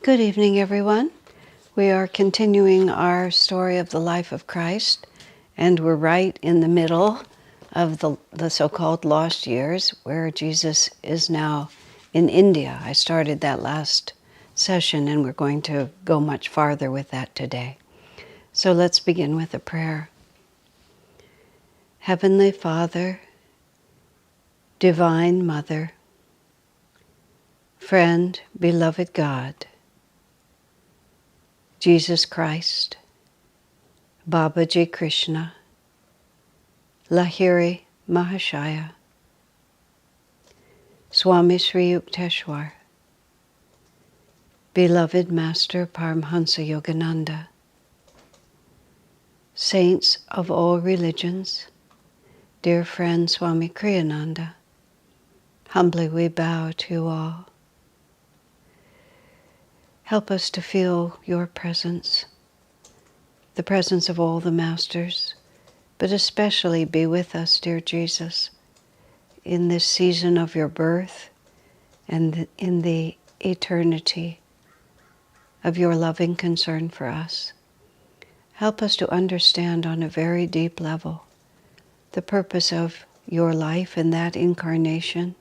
Good evening, everyone. We are continuing our story of the life of Christ, and we're right in the middle of the so-called lost years, where Jesus is now in India. I started that last session, and we're going to go much farther with that today. So let's begin with a prayer. Heavenly Father, Divine Mother, friend, beloved God, Jesus Christ, Babaji Krishna, Lahiri Mahashaya, Swami Sri Yukteswar, beloved Master Paramhansa Yogananda, saints of all religions, dear friend Swami Kriyananda, humbly we bow to you all. Help us to feel your presence, the presence of all the masters, but especially be with us, dear Jesus, in this season of your birth and in the eternity of your loving concern for us. Help us to understand on a very deep level the purpose of your life in that incarnation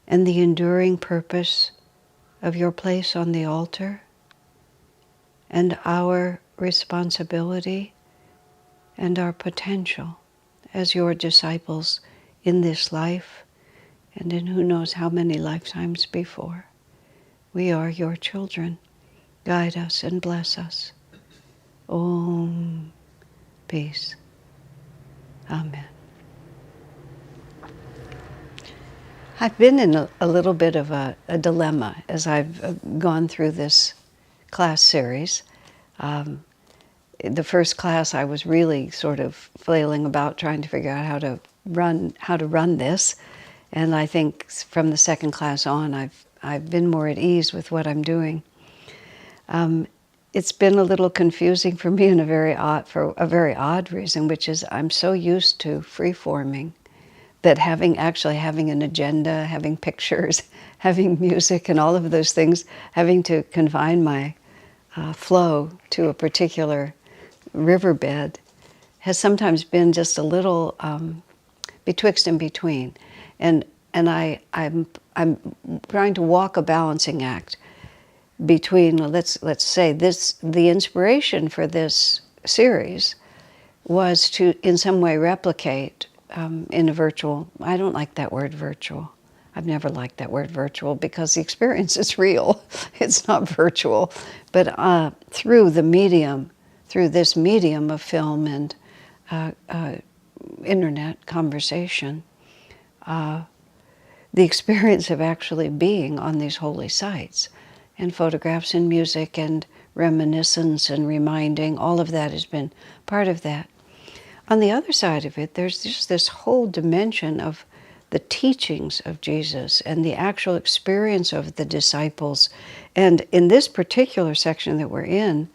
and the enduring purpose of your place on the altar and our responsibility and our potential as your disciples in this life and in who knows how many lifetimes before. We are your children. Guide us and bless us. Om. Peace. Amen. I've been in a little bit of a dilemma as I've gone through this class series. The first class I was really sort of flailing about trying to figure out how to run this, and I think from the second class on I've been more at ease with what I'm doing. It's been a little confusing for me for a very odd reason, which is I'm so used to free-forming that having an agenda, having pictures, having music, and all of those things, having to confine my flow to a particular riverbed has sometimes been just a little betwixt and between. And I'm trying to walk a balancing act between, let's say, the inspiration for this series was to in some way replicate in a virtual, I don't like that word virtual. I've never liked that word virtual because the experience is real. It's not virtual. But through this medium of film and internet conversation, the experience of actually being on these holy sites and photographs and music and reminiscence and reminding, all of that has been part of that. On the other side of it, there's just this whole dimension of the teachings of Jesus and the actual experience of the disciples. And in this particular section that we're in,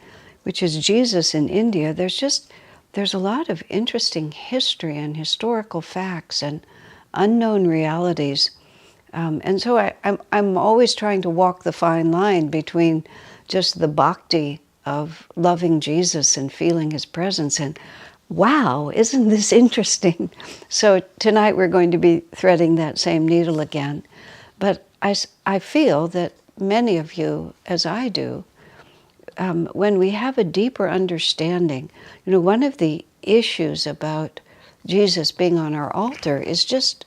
which is Jesus in India, there's a lot of interesting history and historical facts and unknown realities. And so I'm always trying to walk the fine line between just the bhakti of loving Jesus and feeling his presence and wow, isn't this interesting? So tonight we're going to be threading that same needle again. But I feel that many of you, as I do, when we have a deeper understanding, one of the issues about Jesus being on our altar is just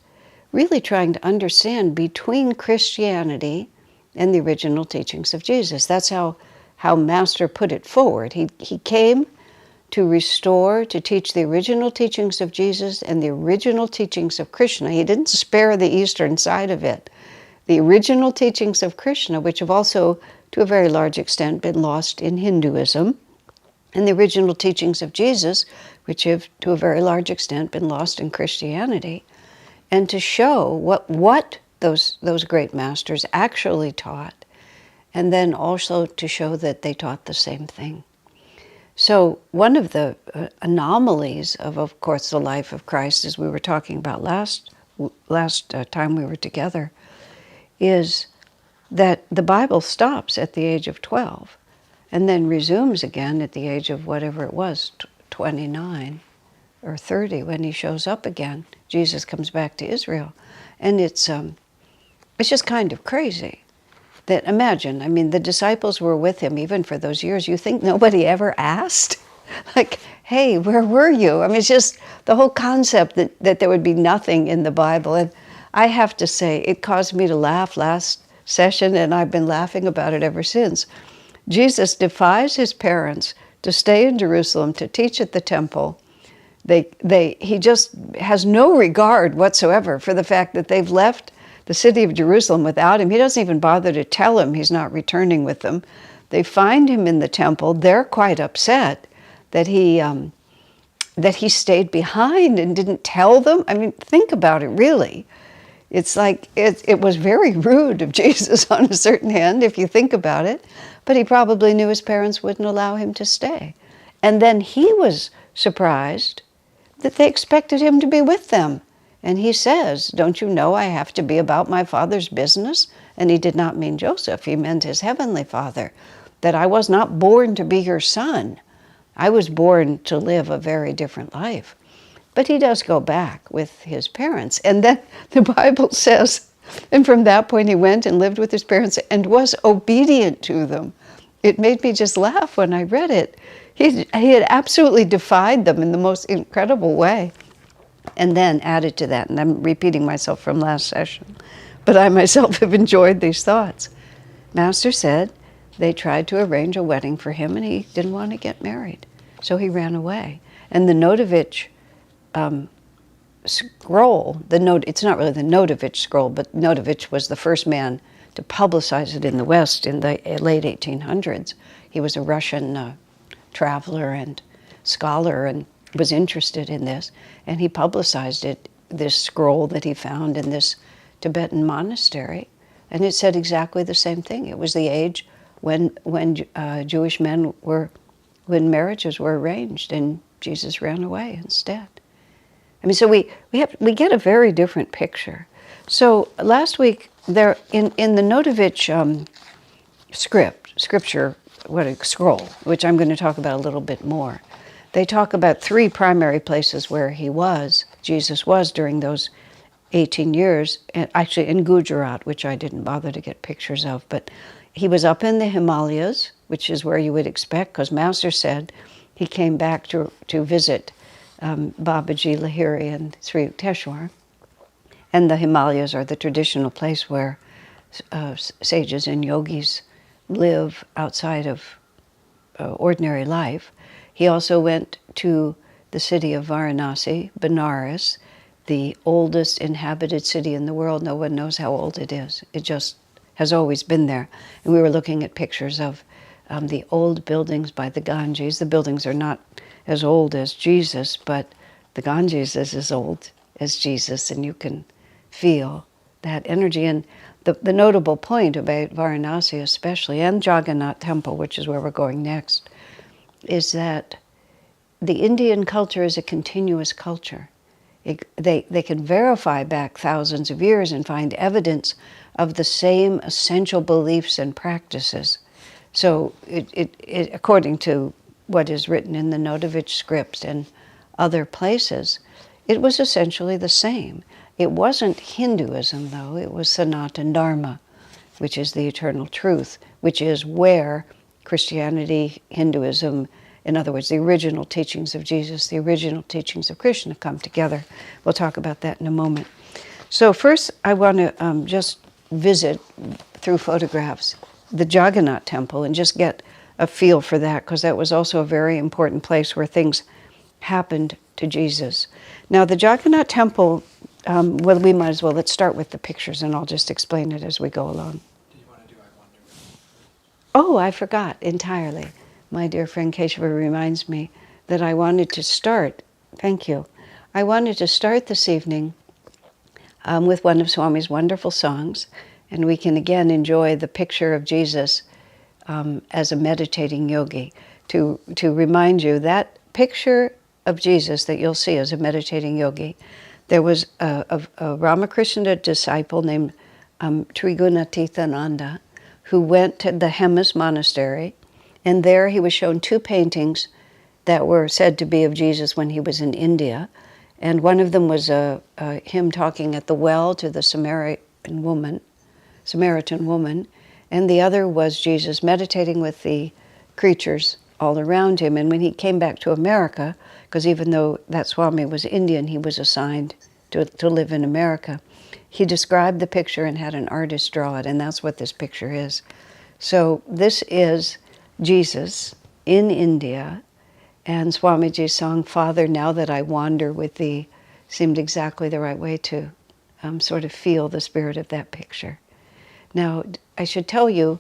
really trying to understand between Christianity and the original teachings of Jesus. That's how Master put it forward. He came to restore, to teach the original teachings of Jesus and the original teachings of Krishna. He didn't spare the eastern side of it. The original teachings of Krishna, which have also, to a very large extent, been lost in Hinduism, and the original teachings of Jesus, which have, to a very large extent, been lost in Christianity, and to show what those great masters actually taught, and then also to show that they taught the same thing. So one of the anomalies of course, the life of Christ, as we were talking about last time we were together, is that the Bible stops at the age of 12 and then resumes again at the age of whatever it was, 29 or 30, when he shows up again. Jesus comes back to Israel. And it's just kind of crazy. That imagine, I mean, the disciples were with him even for those years. You think nobody ever asked? Like, hey, where were you? I mean, it's just the whole concept that there would be nothing in the Bible. And I have to say, it caused me to laugh last session, and I've been laughing about it ever since. Jesus defies his parents to stay in Jerusalem to teach at the temple. He just has no regard whatsoever for the fact that they've left the city of Jerusalem without him. He doesn't even bother to tell him he's not returning with them. They find him in the temple. They're quite upset that he stayed behind and didn't tell them. I mean, think about it, really. It's like, it was very rude of Jesus on a certain hand, if you think about it, but he probably knew his parents wouldn't allow him to stay. And then he was surprised that they expected him to be with them. And he says, don't you know I have to be about my Father's business? And he did not mean Joseph, he meant his heavenly Father, that I was not born to be your son. I was born to live a very different life. But he does go back with his parents. And then the Bible says, and from that point he went and lived with his parents and was obedient to them. It made me just laugh when I read it. He had absolutely defied them in the most incredible way. And then added to that, and I'm repeating myself from last session, but I myself have enjoyed these thoughts. Master said they tried to arrange a wedding for him and he didn't want to get married. So he ran away. And the Notovich scroll, it's not really the Notovich scroll, but Notovich was the first man to publicize it in the West in the late 1800s. He was a Russian traveler and scholar and was interested in this, and he publicized it, this scroll that he found in this Tibetan monastery, and it said exactly the same thing. It was the age when Jewish men when marriages were arranged, and Jesus ran away instead. I mean, so we get a very different picture. So last week, there in the Notovich scripture, scroll, which I'm going to talk about a little bit more. They talk about three primary places where Jesus was during those 18 years, actually in Gujarat, which I didn't bother to get pictures of, but he was up in the Himalayas, which is where you would expect, because Master said he came back to visit Babaji Lahiri and Sri Yukteswar, and the Himalayas are the traditional place where sages and yogis live outside of ordinary life. He also went to the city of Varanasi, Benares, the oldest inhabited city in the world. No one knows how old it is. It just has always been there. And we were looking at pictures of the old buildings by the Ganges. The buildings are not as old as Jesus, but the Ganges is as old as Jesus, and you can feel that energy. And the notable point about Varanasi especially, and Jaganath-tempel, which is where we're going next, is that the Indian culture is a continuous culture. They can verify back thousands of years and find evidence of the same essential beliefs and practices. So it according to what is written in the Notovich script and other places, it was essentially the same. It wasn't Hinduism, though. It was Sanatan Dharma, which is the eternal truth, which is where Christianity, Hinduism, in other words, the original teachings of Jesus, the original teachings of Krishna come together. We'll talk about that in a moment. So first, I want to just visit, through photographs, the Jaganath-tempel and just get a feel for that, because that was also a very important place where things happened to Jesus. Now, the Jaganath-tempel, well, we might as well, let's start with the pictures, and I'll just explain it as we go along. Do you want to do I Wonder? Oh, I forgot entirely. My dear friend Keshava reminds me that I wanted to start, thank you, I wanted to start this evening with one of Swami's wonderful songs, and we can again enjoy the picture of Jesus as a meditating yogi. To remind you, that picture of Jesus that you'll see as a meditating yogi, there was a Ramakrishna disciple named Trigunatithananda, who went to the Hemis monastery, and there he was shown two paintings that were said to be of Jesus when he was in India. And one of them was him talking at the well to the Samaritan woman, and the other was Jesus meditating with the creatures all around him. And when he came back to America, because even though that Swami was Indian, he was assigned to live in America, he described the picture and had an artist draw it, and that's what this picture is. So this is Jesus in India, and Swamiji's song, "Father, Now That I Wander With Thee," seemed exactly the right way to sort of feel the spirit of that picture. Now, I should tell you,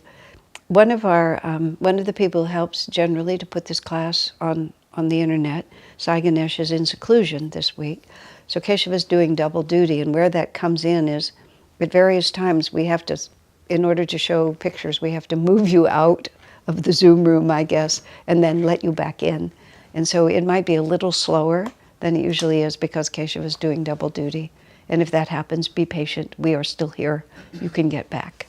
one of the people who helps generally to put this class on the internet, Sai Ganesh, is in seclusion this week. So Keshava's doing double duty, and where that comes in is at various times we have to, in order to show pictures, we have to move you out of the Zoom room, I guess, and then let you back in. And so it might be a little slower than it usually is because Keshava's doing double duty. And if that happens, be patient. We are still here. You can get back.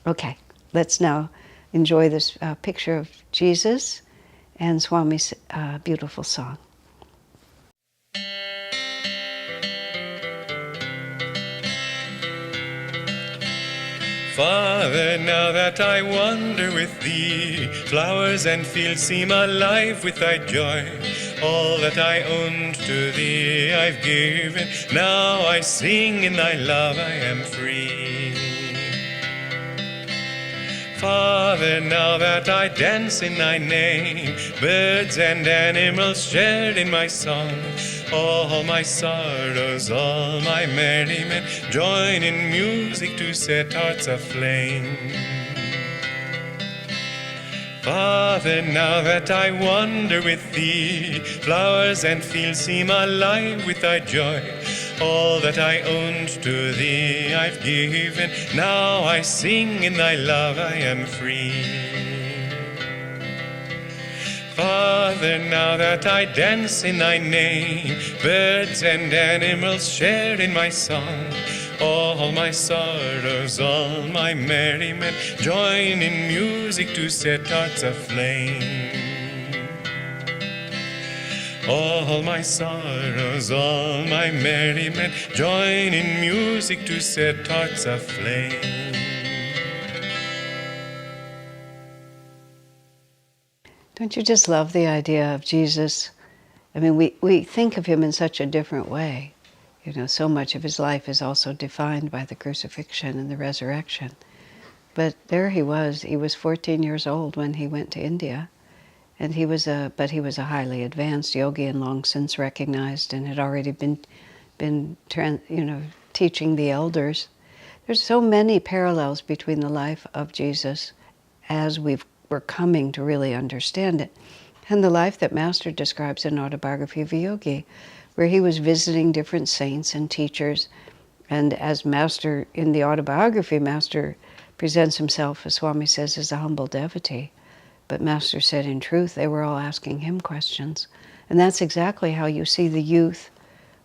Okay, let's now enjoy this picture of Jesus and Swami's beautiful song. Father, now that I wander with thee, flowers and fields seem alive with thy joy. All that I owned to thee I've given, now I sing in thy love I am free. Father, now that I dance in thy name, birds and animals shared in my song. All my sorrows, all my merriment, join in music to set hearts aflame. Father, now that I wander with thee, flowers and fields seem alive with thy joy. All that I owned to thee I've given, now I sing in thy love I am free. Father, now that I dance in thy name, birds and animals share in my song. All my sorrows, all my merriment, join in music to set hearts aflame. All my sorrows, all my merriment, join in music to set hearts aflame. Don't you just love the idea of Jesus? I mean, we think of him in such a different way. You know, so much of his life is also defined by the crucifixion and the resurrection. But there he was 14 years old when he went to India. And he was a highly advanced yogi and long since recognized and had already been teaching the elders. There's so many parallels between the life of Jesus as we're coming to really understand it, and the life that Master describes in Autobiography of a Yogi, where he was visiting different saints and teachers. And as Master, in the autobiography, Master presents himself, as Swami says, as a humble devotee. But Master said, in truth, they were all asking him questions. And that's exactly how you see the youth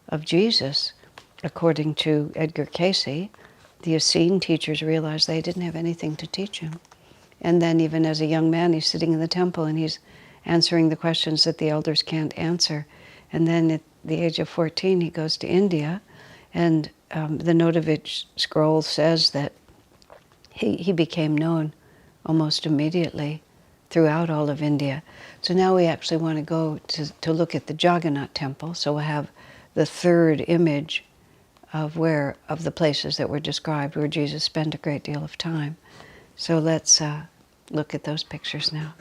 of Jesus. According to Edgar Cayce, the Essene teachers realized they didn't have anything to teach him. And then even as a young man, he's sitting in the temple and he's answering the questions that the elders can't answer. And then at the age of 14, he goes to India, and the Notovich scroll says that he became known almost immediately throughout all of India. So now we actually want to go to look at the Jaganath-tempel. So we'll have the third image of the places that were described where Jesus spent a great deal of time. So let's look at those pictures now.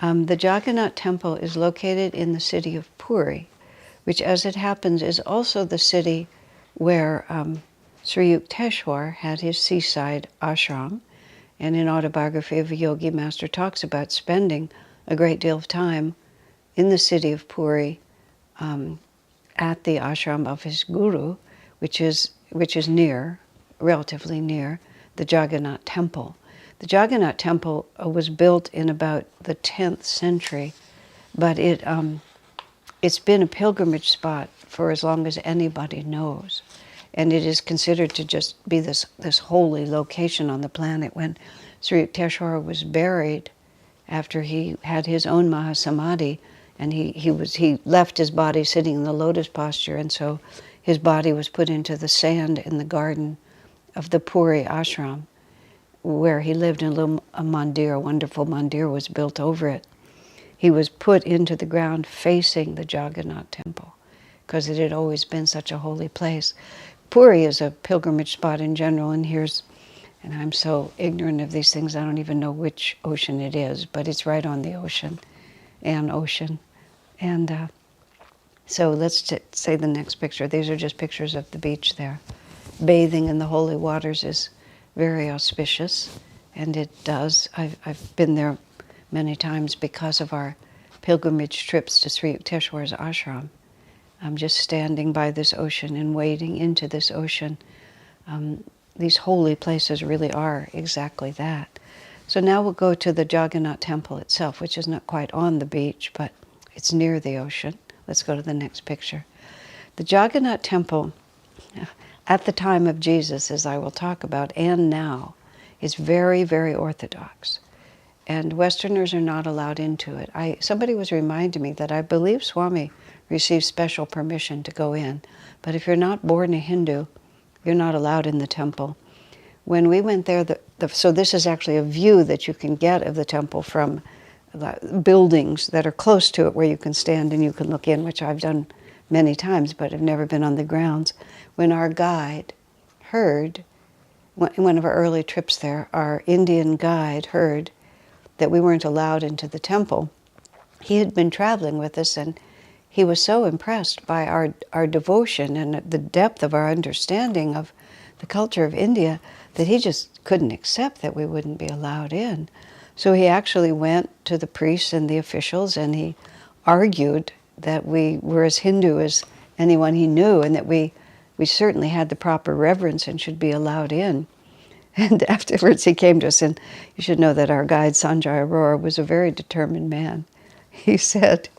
The Jaganath-tempel is located in the city of Puri, which, as it happens, is also the city where Sri Yukteswar had his seaside ashram. And in Autobiography of a Yogi, Master talks about spending a great deal of time in the city of Puri at the ashram of his guru, which is near, relatively near, the Jaganath-tempel. The Jaganath-tempel was built in about the 10th century, but it's been a pilgrimage spot for as long as anybody knows. And it is considered to just be this holy location on the planet. When Sri Yukteswara was buried, after he had his own Mahasamadhi, and he left his body sitting in the lotus posture, and so his body was put into the sand in the garden of the Puri ashram, where he lived in a mandir, a wonderful mandir was built over it. He was put into the ground facing the Jaganath-tempel, because it had always been such a holy place. Puri is a pilgrimage spot in general, and and I'm so ignorant of these things, I don't even know which ocean it is, but it's right on the ocean, an ocean. And so let's say the next picture. These are just pictures of the beach there. Bathing in the holy waters is very auspicious, and it does. I've been there many times because of our pilgrimage trips to Sri Yukteswara's ashram. I'm just standing by this ocean and wading into this ocean. These holy places really are exactly that. So now we'll go to the Jaganath-tempel itself, which is not quite on the beach, but it's near the ocean. Let's go to the next picture. The Jaganath-temple, at the time of Jesus, as I will talk about, and now, is very, very orthodox. And Westerners are not allowed into it. Somebody was reminding me that I believe Swami received special permission to go in. But if you're not born a Hindu, you're not allowed in the temple. When we went there, so this is actually a view that you can get of the temple from buildings that are close to it, where you can stand and you can look in, which I've done many times, but I've never been on the grounds. When our guide heard, in one of our early trips there, our Indian guide heard that we weren't allowed into the temple. He had been traveling with us, and he was so impressed by our devotion and the depth of our understanding of the culture of India that he just couldn't accept that we wouldn't be allowed in. So he actually went to the priests and the officials, and he argued that we were as Hindu as anyone he knew, and that we certainly had the proper reverence and should be allowed in. And afterwards he came to us, and you should know that our guide Sanjay Arora was a very determined man. He said,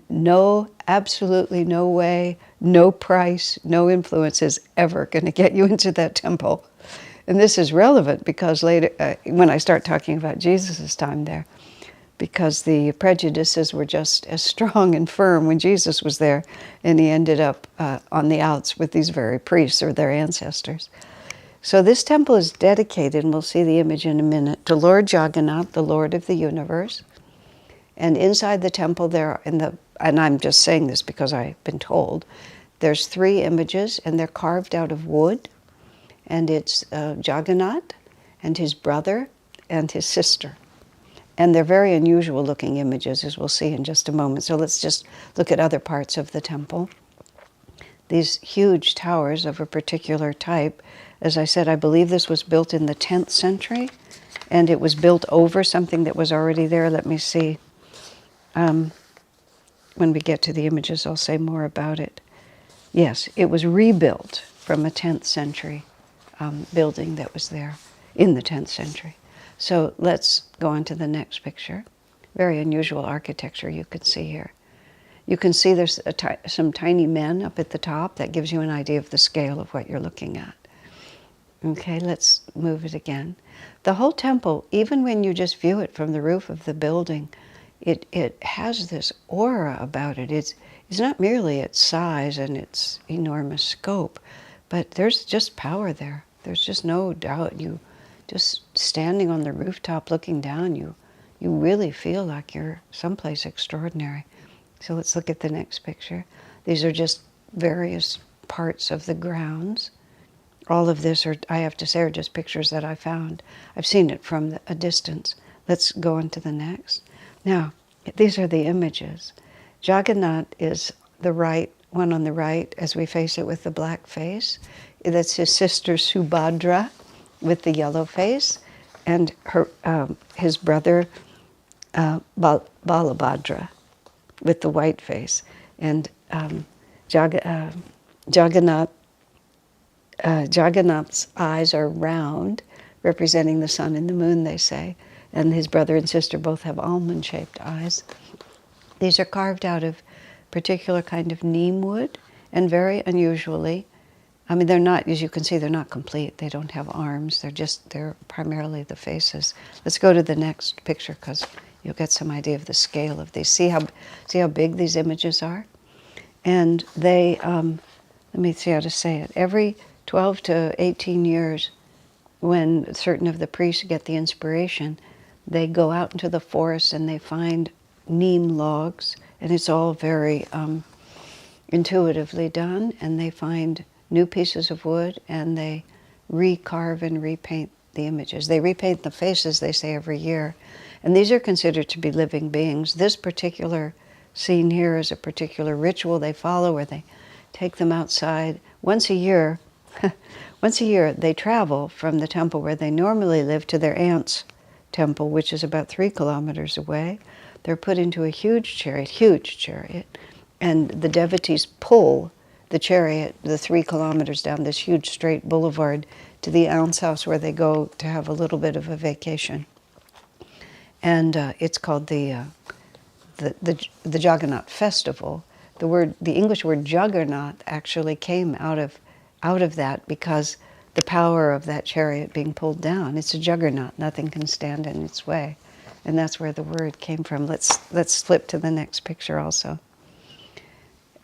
no, absolutely no way, no price, no influence is ever going to get you into that temple. And this is relevant because later, when I start talking about Jesus' time there, because the prejudices were just as strong and firm when Jesus was there, and he ended up on the outs with these very priests or their ancestors. So this temple is dedicated, and we'll see the image in a minute, to Lord Jagannath, the Lord of the universe. And inside the temple there, and I'm just saying this because I've been told, there's 3 images, and they're carved out of wood. And it's Jaganath and his brother and his sister. And they're very unusual looking images, as we'll see in just a moment. So let's just look at other parts of the temple. These huge towers of a particular type. As I said, I believe this was built in the 10th century, and it was built over something that was already there. Let me see. When we get to the images, I'll say more about it. Yes, it was rebuilt from a 10th century building that was there in the 10th century. So let's go on to the next picture. Very unusual architecture you can see here. You can see there's some tiny men up at the top. That gives you an idea of the scale of what you're looking at. Okay, let's move it again. The whole temple, even when you just view it from the roof of the building, it has this aura about it. It's not merely its size and its enormous scope, but there's just power there. There's just no doubt. You just standing on the rooftop looking down, you really feel like you're someplace extraordinary. So let's look at the next picture. These are just various parts of the grounds. All of this I have to say, are just pictures that I found. I've seen it from a distance. Let's go on to the next. Now, these are the images. Jagannath is the right one on the right as we face it with the black face. That's his sister Subhadra with the yellow face, and his brother Balabhadra with the white face. And Jagannath's eyes are round, representing the sun and the moon, they say. And his brother and sister both have almond-shaped eyes. These are carved out of particular kind of neem wood, and very unusually, I mean, they're not, as you can see, they're not complete. They don't have arms. They're primarily the faces. Let's go to the next picture because you'll get some idea of the scale of these. See how big these images are? And they, let me see how to say it. Every 12 to 18 years, when certain of the priests get the inspiration, they go out into the forest and they find neem logs, and it's all very intuitively done, and they find new pieces of wood and they recarve and repaint the images. They repaint the faces, they say, every year. And these are considered to be living beings. This particular scene here is a particular ritual they follow where they take them outside. Once a year, they travel from the temple where they normally live to their aunt's temple, which is about 3 kilometers away. They're put into a huge chariot, and the devotees pull the chariot, the 3 kilometers down this huge straight boulevard to the aunt's house where they go to have a little bit of a vacation. And it's called the Jaganath festival. The English word Jaganath actually came out of that because the power of that chariot being pulled down. It's a juggernaut. Nothing can stand in its way. And that's where the word came from. Let's flip to the next picture also.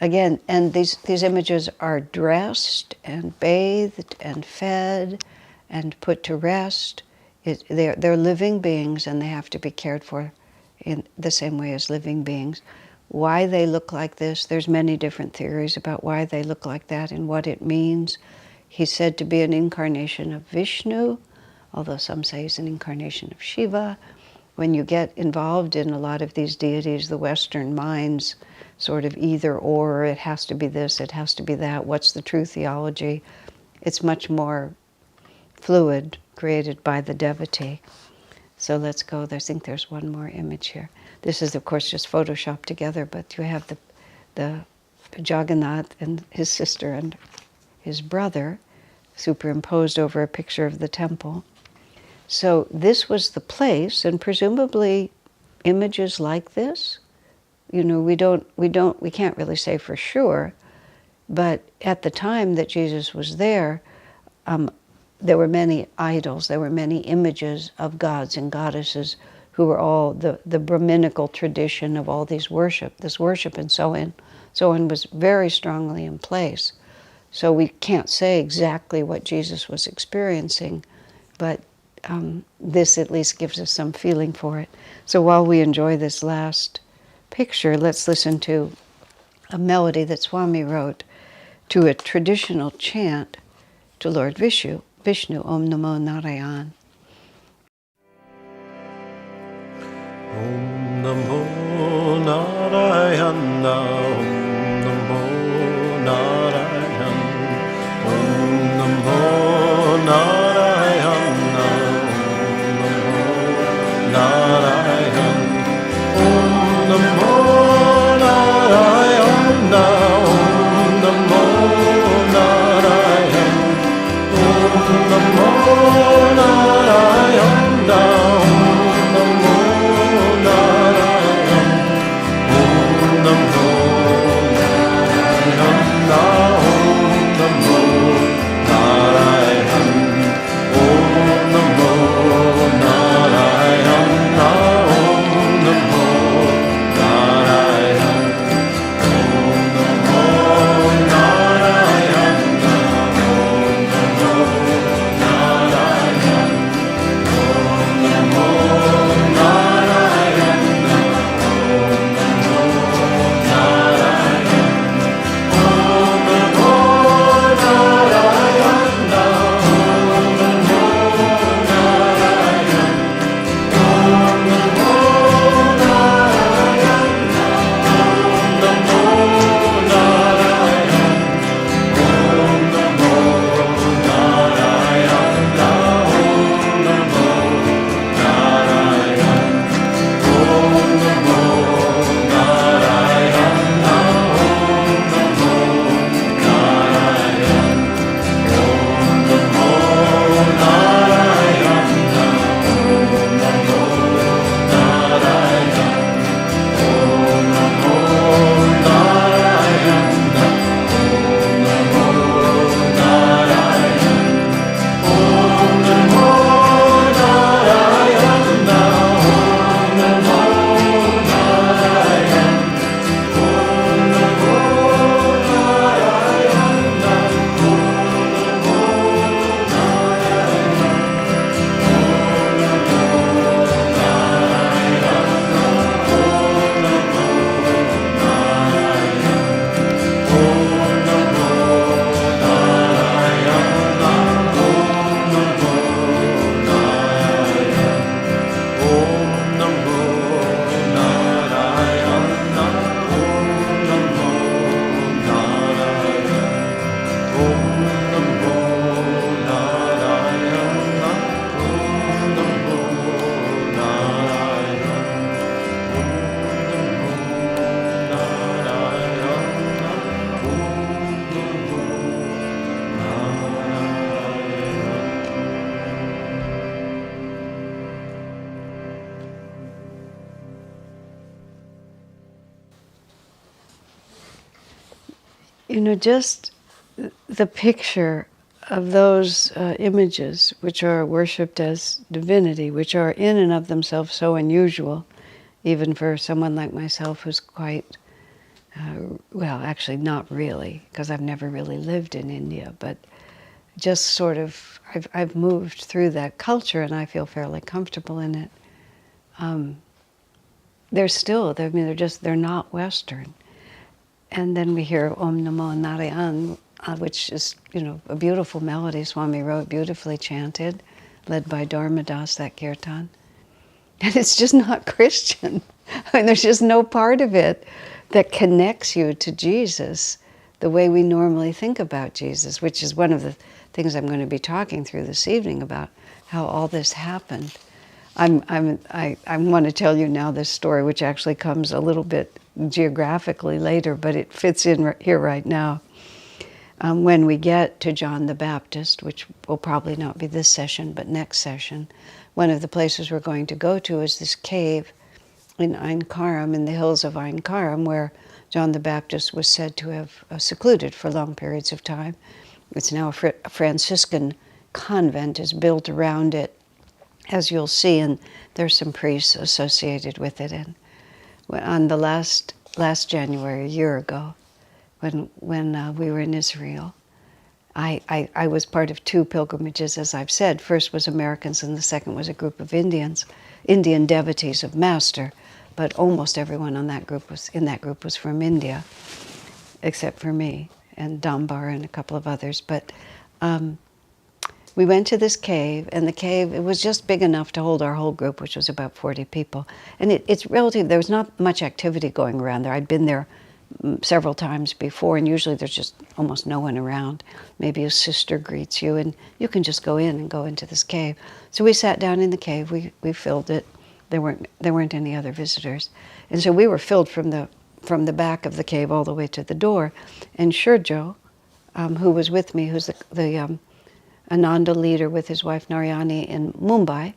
Again, and these images are dressed and bathed and fed and put to rest. They're living beings, and they have to be cared for in the same way as living beings. Why they look like this, there's many different theories about why they look like that and what it means. He's said to be an incarnation of Vishnu, although some say he's an incarnation of Shiva. When you get involved in a lot of these deities, the Western minds sort of either or, it has to be this, it has to be that, what's the true theology? It's much more fluid, created by the devotee. So let's go, I think there's one more image here. This is, of course, just photoshopped together, but you have the Jaganath and his sister and his brother superimposed over a picture of the temple. So this was the place, and presumably images like this, you know, we can't really say for sure, but at the time that Jesus was there were many idols, there were many images of gods and goddesses who were all the Brahminical tradition of all this worship and so on was very strongly in place. So we can't say exactly what Jesus was experiencing, but this at least gives us some feeling for it. So while we enjoy this last picture, let's listen to a melody that Swami wrote to a traditional chant to Lord Vishnu, Om Namo Narayan. Om Namo Narayana, Om Namo Narayan, Om Namo Narayana, Om Namo Narayan, Om Namo Narayana, Om Namo Narayan, Om Namo Narayana. just the picture of those images which are worshipped as divinity, which are in and of themselves so unusual, even for someone like myself who's quite, well, actually not really, because I've never really lived in India, but just sort of, I've moved through that culture and I feel fairly comfortable in it. They're not Western. And then we hear Om Namo Narayan, which is, a beautiful melody Swami wrote, beautifully chanted, led by Dharmadas, that kirtan. And it's just not Christian. There's just no part of it that connects you to Jesus the way we normally think about Jesus, which is one of the things I'm going to be talking through this evening about how all this happened. I want to tell you now this story, which actually comes a little bit geographically later, but it fits in here right now. When we get to John the Baptist, which will probably not be this session, but next session, one of the places we're going to go to is this cave in Ein Karam, in the hills of Ein Karam, where John the Baptist was said to have secluded for long periods of time. It's now a Franciscan convent is built around it, as you'll see, and there's some priests associated with it. And on the last January, a year ago, when we were in Israel, I was part of two pilgrimages, as I've said. First was Americans, and the second was a group of Indians, Indian devotees of Master. But almost everyone in that group was from India, except for me and Dambar and a couple of others. But we went to this cave, and the cave, it was just big enough to hold our whole group, which was about 40 people. And it's relative, there was not much activity going around there. I'd been there several times before, and usually there's just almost no one around. Maybe a sister greets you, and you can just go in and go into this cave. So we sat down in the cave, we filled it. There weren't any other visitors. And so we were filled from the back of the cave all the way to the door. And Shurjo, who was with me, who's the Ananda leader with his wife Narayani in Mumbai,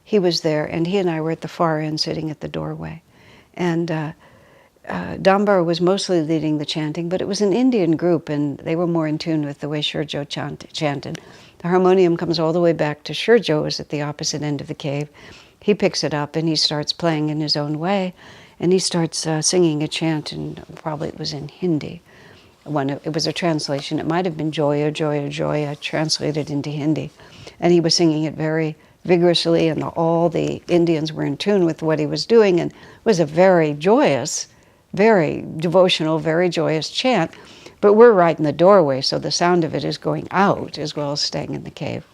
he was there, and he and I were at the far end sitting at the doorway. And Dambar was mostly leading the chanting, but it was an Indian group, and they were more in tune with the way Shurjo chanted. The harmonium comes all the way back to Shurjo, who's at the opposite end of the cave. He picks it up and he starts playing in his own way, and he starts singing a chant, and probably it was in Hindi. It was a translation. It might have been Joya, Joya, Joya, translated into Hindi. And he was singing it very vigorously, and all the Indians were in tune with what he was doing, and it was a very joyous, very devotional, very joyous chant. But we're right in the doorway, so the sound of it is going out as well as staying in the cave.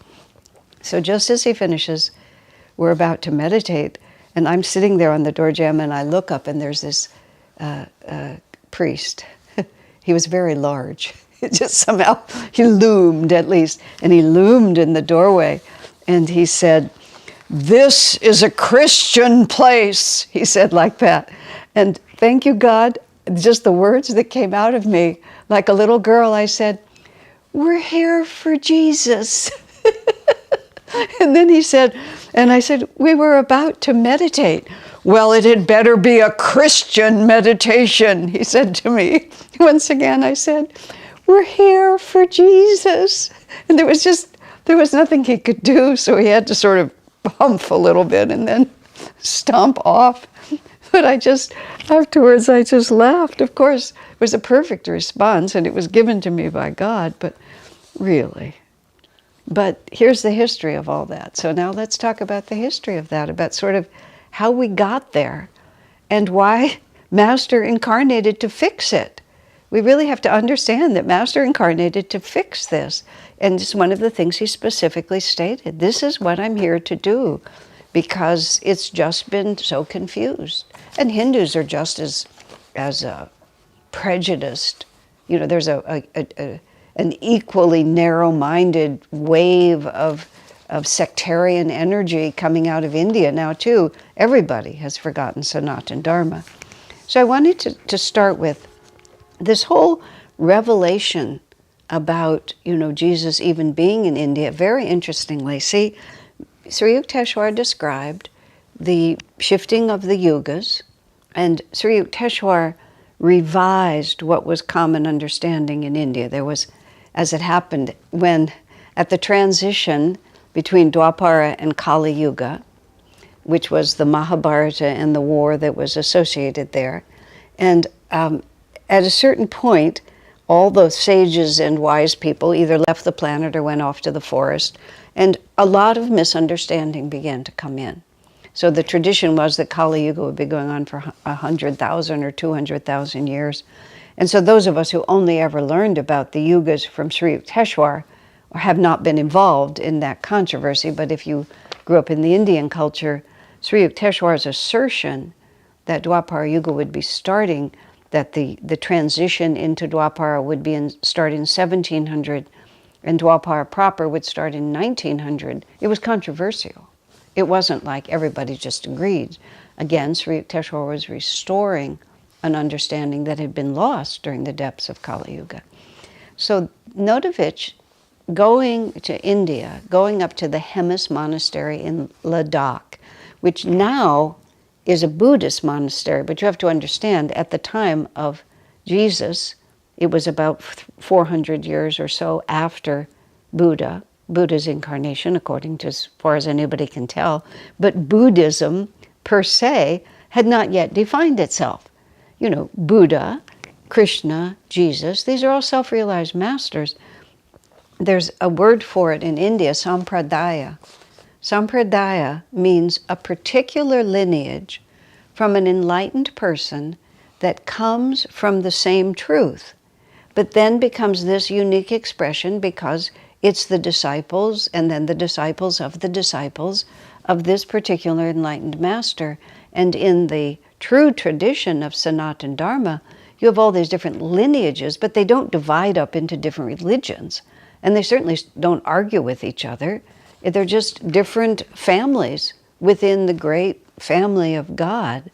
So just as he finishes, we're about to meditate, and I'm sitting there on the door jamb, and I look up, and there's this priest. He was very large. It just somehow, he loomed at least, and he loomed in the doorway, and he said, "This is a Christian place," he said like that. And thank you, God, just the words that came out of me, like a little girl, I said, "We're here for Jesus." And then he said, and I said, "We were about to meditate." "Well, it had better be a Christian meditation," he said to me. Once again, I said, "We're here for Jesus." And there was nothing he could do, so he had to sort of humph a little bit and then stomp off. But afterwards I just laughed. Of course, it was a perfect response, and it was given to me by God, but really. But here's the history of all that. So now let's talk about the history of that, about sort of how we got there and why Master incarnated to fix it. We really have to understand that Master incarnated to fix this. And it's one of the things he specifically stated. This is what I'm here to do, because it's just been so confused. And Hindus are just as prejudiced. There's an equally narrow-minded wave of sectarian energy coming out of India now too. Everybody has forgotten Sanatan Dharma. So I wanted to start with this whole revelation about, Jesus even being in India. Very interestingly, see, Sri Yukteswar described the shifting of the yugas, and Sri Yukteswar revised what was common understanding in India. There was, as it happened, when at the transition between Dwapara and Kali Yuga, which was the Mahabharata and the war that was associated there, and at a certain point, all the sages and wise people either left the planet or went off to the forest, and a lot of misunderstanding began to come in. So the tradition was that Kali Yuga would be going on for 100,000 or 200,000 years. And so those of us who only ever learned about the yugas from Sri Yukteswar have not been involved in that controversy, but if you grew up in the Indian culture, Sri Yukteswar's assertion that Dwapara Yuga would be starting, that the transition into Dwapara would be start in 1700, and Dwapara proper would start in 1900, it was controversial. It wasn't like everybody just agreed. Again, Sri Yukteswar was restoring an understanding that had been lost during the depths of Kali Yuga. So Nodovich, going to India, going up to the Hemis monastery in Ladakh, which now is a Buddhist monastery, but you have to understand, at the time of Jesus, it was about 400 years or so after Buddha's incarnation, according to as far as anybody can tell, but Buddhism per se had not yet defined itself. You know, Buddha, Krishna, Jesus, these are all self-realized masters. There's a word for it in India, sampradaya. Sampradaya means a particular lineage from an enlightened person that comes from the same truth, but then becomes this unique expression because it's the disciples and then the disciples of this particular enlightened master. And in the true tradition of Sanatan Dharma, you have all these different lineages, but they don't divide up into different religions. And they certainly don't argue with each other. They're just different families within the great family of God.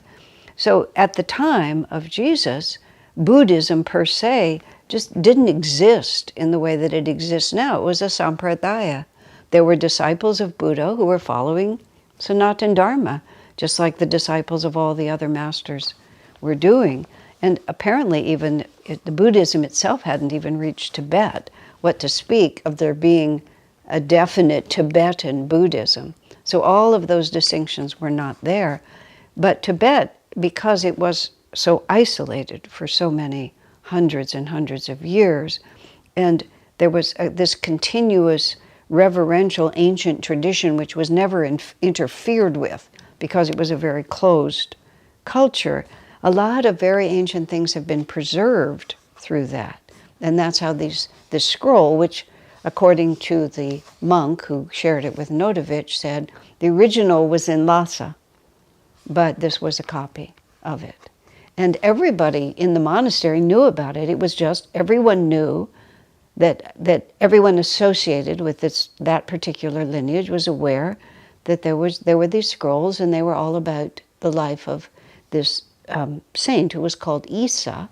So at the time of Jesus, Buddhism per se just didn't exist in the way that it exists now. It was a sampradaya. There were disciples of Buddha who were following Sanatan Dharma, just like the disciples of all the other masters were doing. And apparently even the Buddhism itself hadn't even reached Tibet, what to speak of there being a definite Tibetan Buddhism. So all of those distinctions were not there. But Tibet, because it was so isolated for so many hundreds and hundreds of years, and there was this continuous reverential ancient tradition which was never interfered with because it was a very closed culture, a lot of very ancient things have been preserved through that. And that's how this scroll, which according to the monk who shared it with Nodovich, said the original was in Lhasa, but this was a copy of it. And everybody in the monastery knew about it. It was just, everyone knew that everyone associated with that particular lineage was aware that there were these scrolls, and they were all about the life of this saint who was called Isa.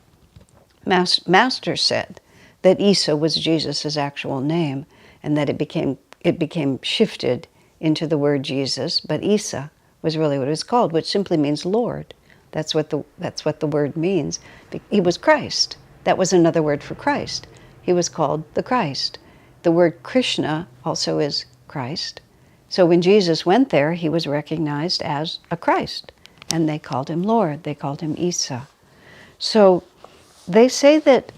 Master said that Isa was Jesus' actual name, and that it became shifted into the word Jesus, but Isa was really what it was called, which simply means Lord. That's what the word means. He was Christ. That was another word for Christ. He was called the Christ. The word Krishna also is Christ. So when Jesus went there, he was recognized as a Christ, and they called him Lord. They called him Isa. So they say that,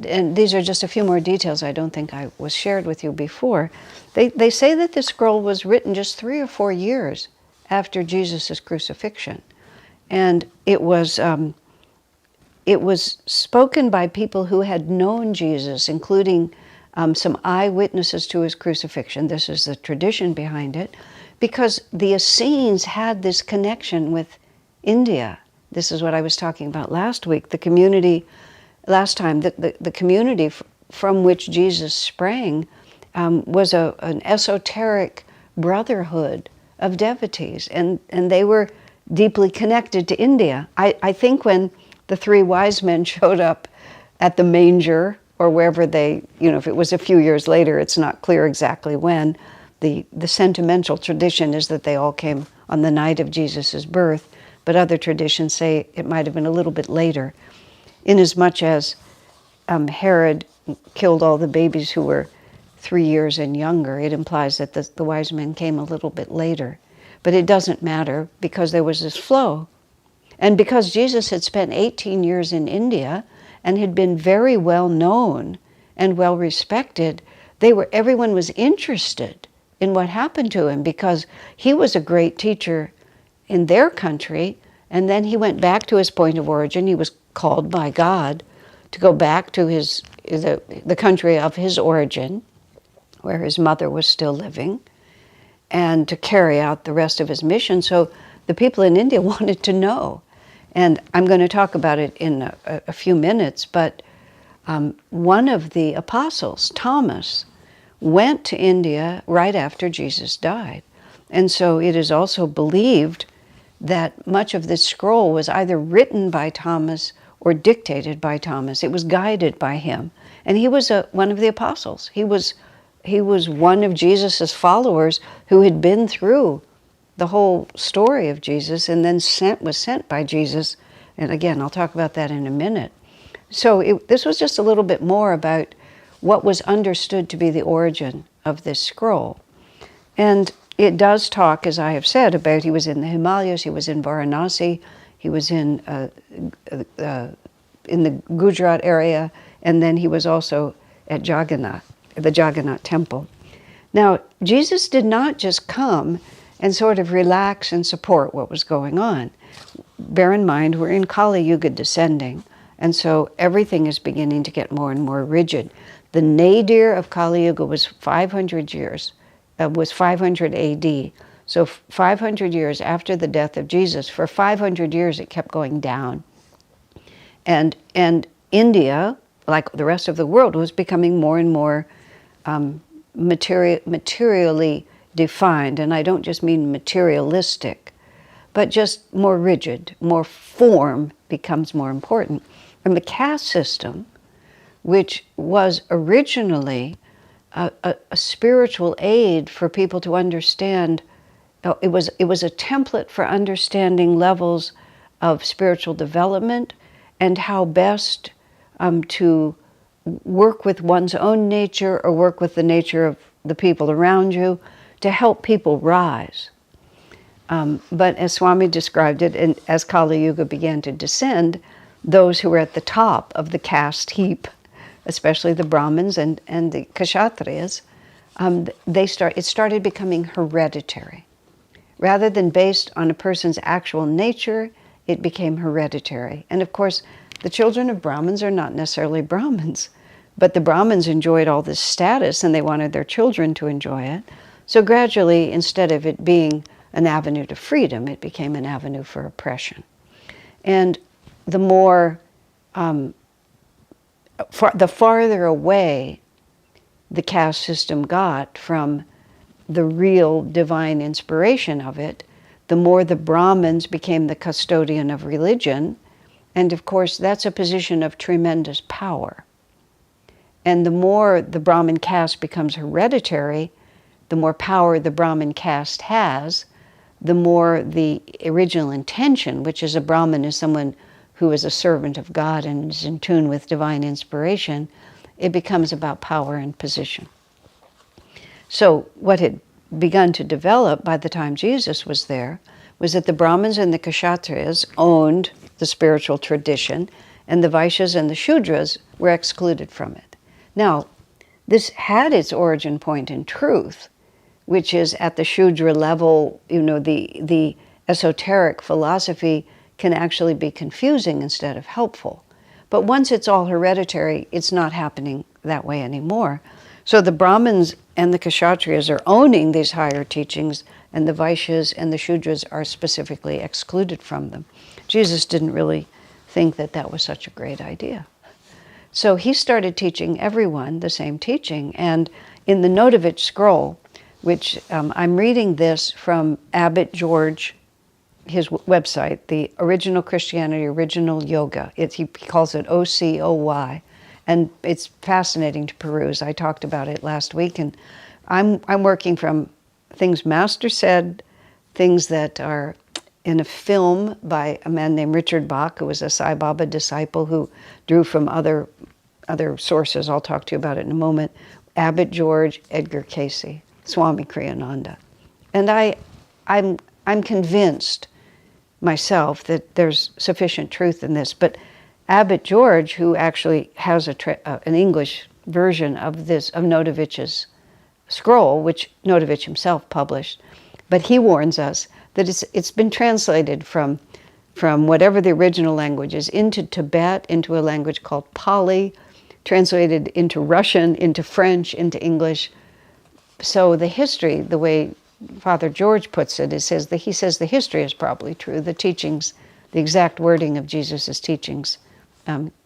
and these are just a few more details I don't think I was shared with you before. They say that the scroll was written just 3 or 4 years after Jesus' crucifixion. And it was spoken by people who had known Jesus, including some eyewitnesses to his crucifixion. This is the tradition behind it, because the Essenes had this connection with India. This is what I was talking about last week. The community, last time, the community from which Jesus sprang was an esoteric brotherhood of devotees, and they were deeply connected to India. I think when the 3 wise men showed up at the manger, or wherever they, if it was a few years later, it's not clear exactly when, the sentimental tradition is that they all came on the night of Jesus' birth, but other traditions say it might have been a little bit later. inasmuch as Herod killed all the babies who were 3 years and younger, it implies that the wise men came a little bit later. But it doesn't matter, because there was this flow. And because Jesus had spent 18 years in India and had been very well known and well respected, everyone was interested in what happened to him, because he was a great teacher in their country, and then he went back to his point of origin. He was called by God to go back to the country of his origin, where his mother was still living, and to carry out the rest of his mission. So the people in India wanted to know. And I'm going to talk about it in a few minutes, but one of the apostles, Thomas, went to India right after Jesus died. And so it is also believed that much of this scroll was either written by Thomas or dictated by Thomas. It was guided by him. And he was one of the apostles. He was one of Jesus's followers who had been through the whole story of Jesus and then was sent by Jesus. And again, I'll talk about that in a minute. So this was just a little bit more about what was understood to be the origin of this scroll. And it does talk, as I have said, about he was in the Himalayas, he was in Varanasi, he was in the Gujarat area, and then he was also at Jaganath, the Jaganath-tempel. Now, Jesus did not just come and sort of relax and support what was going on. Bear in mind, we're in Kali Yuga descending, and so everything is beginning to get more and more rigid. The nadir of Kali Yuga was 500 years, was 500 AD. So 500 years after the death of Jesus, for 500 years it kept going down. And India, like the rest of the world, was becoming more and more materially defined. And I don't just mean materialistic, but just more rigid, more form becomes more important. And the caste system, which was originally a spiritual aid for people to understand, it was a template for understanding levels of spiritual development and how best to work with one's own nature or work with the nature of the people around you to help people rise. But as Swami described it, and as Kali Yuga began to descend, those who were at the top of the caste heap, especially the Brahmins and the Kshatriyas, it started becoming hereditary. Rather than based on a person's actual nature, it became hereditary. And of course, the children of Brahmins are not necessarily Brahmins, but the Brahmins enjoyed all this status and they wanted their children to enjoy it. So gradually, instead of it being an avenue to freedom, it became an avenue for oppression. And the more, the farther away the caste system got from the real divine inspiration of it, the more the Brahmins became the custodian of religion. And of course, that's a position of tremendous power. And the more the Brahmin caste becomes hereditary, the more power the Brahmin caste has, the more the original intention, which is a Brahmin is someone who is a servant of God and is in tune with divine inspiration, it becomes about power and position. So what had begun to develop by the time Jesus was there was that the Brahmins and the Kshatriyas owned the spiritual tradition, and the Vaishyas and the Shudras were excluded from it. Now, this had its origin point in truth, which is at the Shudra level, the esoteric philosophy can actually be confusing instead of helpful. But once it's all hereditary, it's not happening that way anymore. So the Brahmins and the Kshatriyas are owning these higher teachings, and the Vaishyas and the Shudras are specifically excluded from them. Jesus didn't really think that that was such a great idea. So he started teaching everyone the same teaching. And in the Notovich scroll, which I'm reading this from Abbot George, his website, the Original Christianity, Original Yoga. He calls it OCOY. And it's fascinating to peruse. I talked about it last week, and I'm working from things Master said, things that are in a film by a man named Richard Bach, who was a Sai Baba disciple who drew from other sources. I'll talk to you about it in a moment. Abbot George, Edgar Cayce, Swami Kriyananda. And I'm convinced myself that there's sufficient truth in this. But Abbot George, who actually has an English version of Notovich's scroll, which Notovich himself published, but he warns us that it's been translated from whatever the original language is into Tibet, into a language called Pali, translated into Russian, into French, into English. So the history, the way Father George puts it, he says the history is probably true. The teachings, the exact wording of Jesus' teachings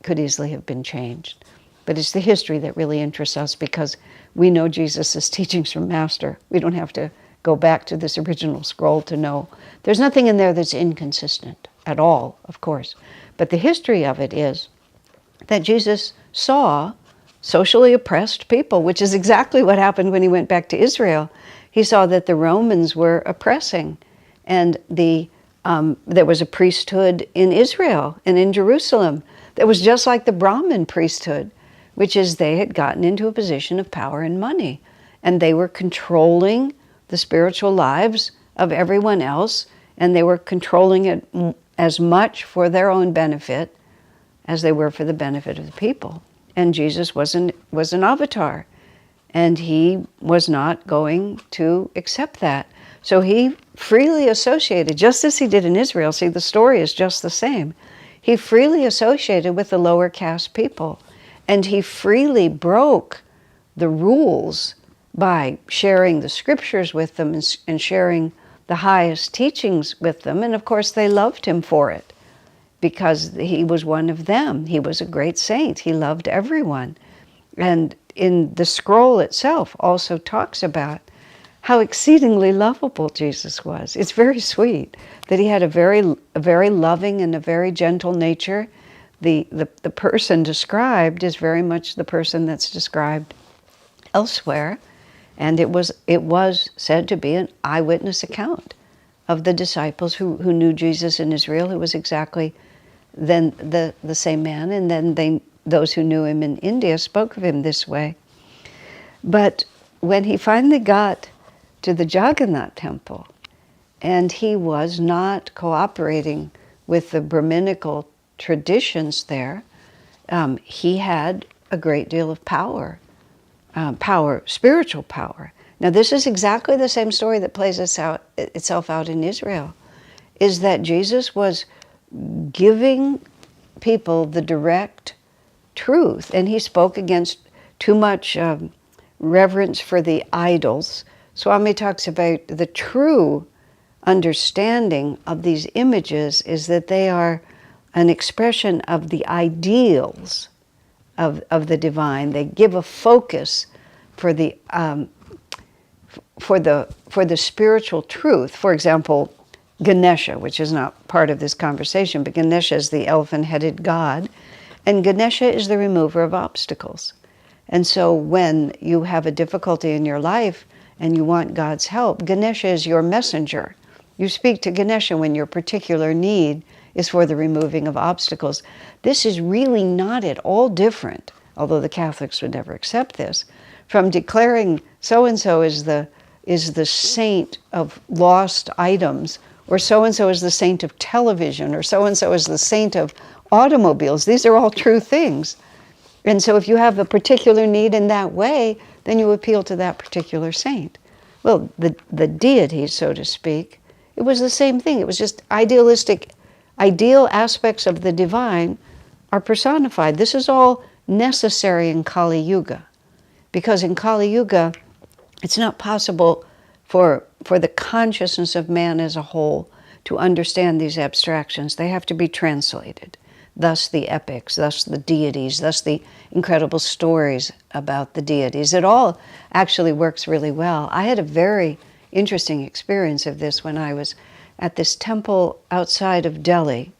could easily have been changed. But it's the history that really interests us because we know Jesus' teachings from Master. We don't have to go back to this original scroll to know. There's nothing in there that's inconsistent at all, of course. But the history of it is that Jesus saw socially oppressed people, which is exactly what happened when he went back to Israel. He saw that the Romans were oppressing, and there was a priesthood in Israel and in Jerusalem that was just like the Brahmin priesthood, which is they had gotten into a position of power and money, and they were controlling the spiritual lives of everyone else, and they were controlling it as much for their own benefit as they were for the benefit of the people. And Jesus was an avatar, and he was not going to accept that. So he freely associated, just as he did in Israel. See, the story is just the same. He freely associated with the lower caste people, and he freely broke the rules by sharing the scriptures with them and sharing the highest teachings with them. And of course, they loved him for it because he was one of them. He was a great saint. He loved everyone. And in the scroll itself also talks about how exceedingly lovable Jesus was. It's very sweet that he had a very loving and a very gentle nature. The person described is very much the person that's described elsewhere. And it was said to be an eyewitness account of the disciples who knew Jesus in Israel, who was exactly then the same man, and then those who knew him in India spoke of him this way. But when he finally got to the Jaganath-tempel, and he was not cooperating with the Brahminical traditions there, he had a great deal of power. Spiritual power. Now this is exactly the same story that plays itself out in Israel, is that Jesus was giving people the direct truth, and he spoke against too much reverence for the idols. Swami talks about the true understanding of these images is that they are an expression of the ideals of the divine. They give a focus for the spiritual truth. For example, Ganesha, which is not part of this conversation, but Ganesha is the elephant-headed god, and Ganesha is the remover of obstacles. And so when you have a difficulty in your life and you want God's help, Ganesha is your messenger. You speak to Ganesha when your particular need is for the removing of obstacles. This is really not at all different, although the Catholics would never accept this, from declaring so-and-so is the saint of lost items, or so-and-so is the saint of television, or so-and-so is the saint of automobiles. These are all true things. And so if you have a particular need in that way, then you appeal to that particular saint. Well, the deity, so to speak, it was the same thing. It was just ideal aspects of the divine are personified. This is all necessary in Kali Yuga, because in Kali Yuga, it's not possible for the consciousness of man as a whole to understand these abstractions. They have to be translated. Thus the epics, thus the deities, thus the incredible stories about the deities. It all actually works really well. I had a very interesting experience of this when I was at this temple outside of Delhi.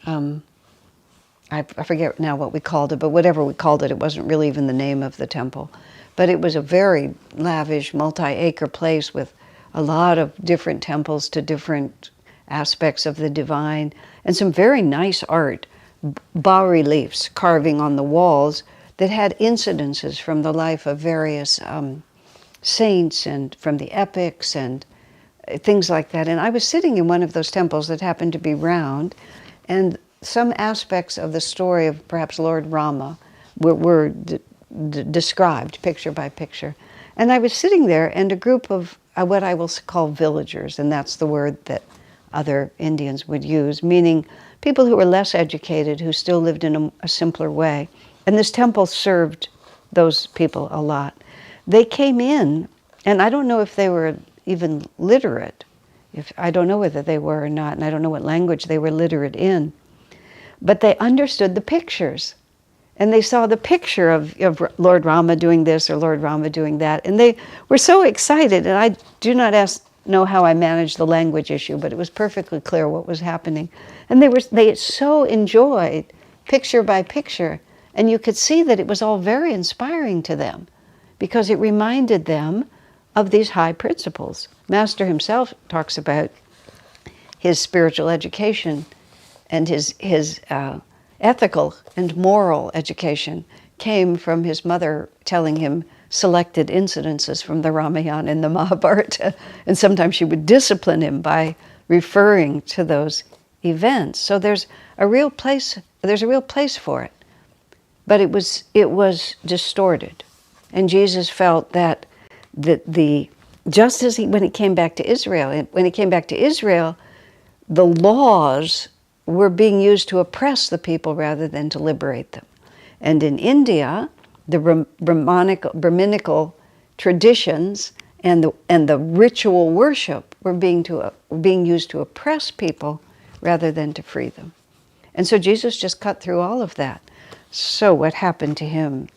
I forget now what we called it, but whatever we called it, it wasn't really even the name of the temple. But it was a very lavish, multi-acre place with a lot of different temples to different aspects of the divine, and some very nice art, bas-reliefs, carving on the walls that had incidences from the life of various saints and from the epics and things like that. And I was sitting in one of those temples that happened to be round, and some aspects of the story of perhaps Lord Rama were described picture by picture. And I was sitting there, and a group of what I will call villagers, and that's the word that other Indians would use, meaning people who were less educated, who still lived in a simpler way. And this temple served those people a lot. They came in, and I don't know if they were even literate. I don't know whether they were or not, and I don't know what language they were literate in. But they understood the pictures. And they saw the picture of Lord Rama doing this or Lord Rama doing that. And they were so excited. And I do not know how I managed the language issue, but it was perfectly clear what was happening. And they so enjoyed picture by picture. And you could see that it was all very inspiring to them because it reminded them of these high principles. Master himself talks about his spiritual education and his ethical and moral education came from his mother telling him selected incidences from the Ramayana and the Mahabharata, and sometimes she would discipline him by referring to those events. So there's a real place for it, but it was distorted, and Jesus felt that just as when he came back to Israel, the laws were being used to oppress the people rather than to liberate them. And in India, the Brahminical traditions and the ritual worship were being used to oppress people rather than to free them. And so Jesus just cut through all of that. So what happened to him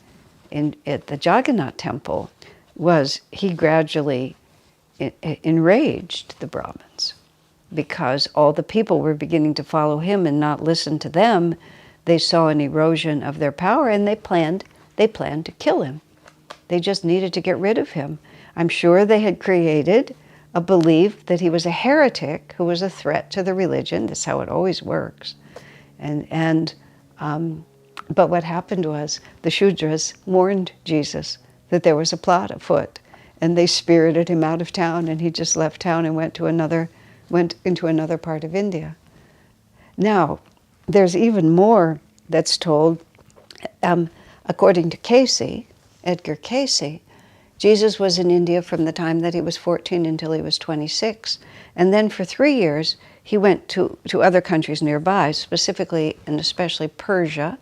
at the Jaganath-tempel was he gradually enraged the Brahmins, because all the people were beginning to follow him and not listen to them. They saw an erosion of their power, and they planned to kill him. They just needed to get rid of him. I'm sure they had created a belief that he was a heretic who was a threat to the religion. That's how it always works. But what happened was the Shudras warned Jesus that there was a plot afoot, and they spirited him out of town, and he just left town and went into another part of India. Now, there's even more that's told. According to Edgar Cayce, Jesus was in India from the time that he was 14 until he was 26. And then for 3 years, he went to other countries nearby, specifically and especially Persia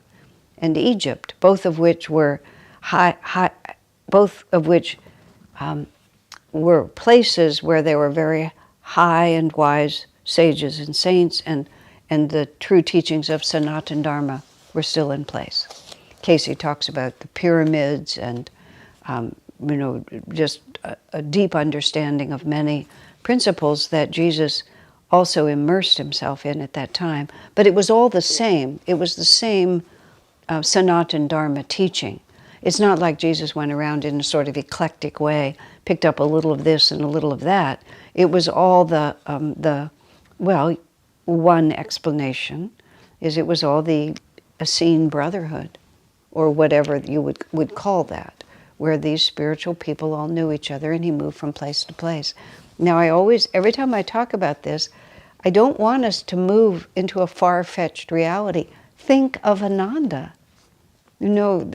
and Egypt, both of which were were places where there were very high and wise sages and saints, and the true teachings of Sanatan Dharma were still in place. Cayce talks about the pyramids and just a deep understanding of many principles that Jesus also immersed himself in at that time. But it was all the same. It was the same Sanatan Dharma teaching. It's not like Jesus went around in a sort of eclectic way, picked up a little of this and a little of that. It was all one explanation is it was all the Essene Brotherhood, or whatever you would call that, where these spiritual people all knew each other, and he moved from place to place. Now, every time I talk about this, I don't want us to move into a far-fetched reality. Think of Ananda.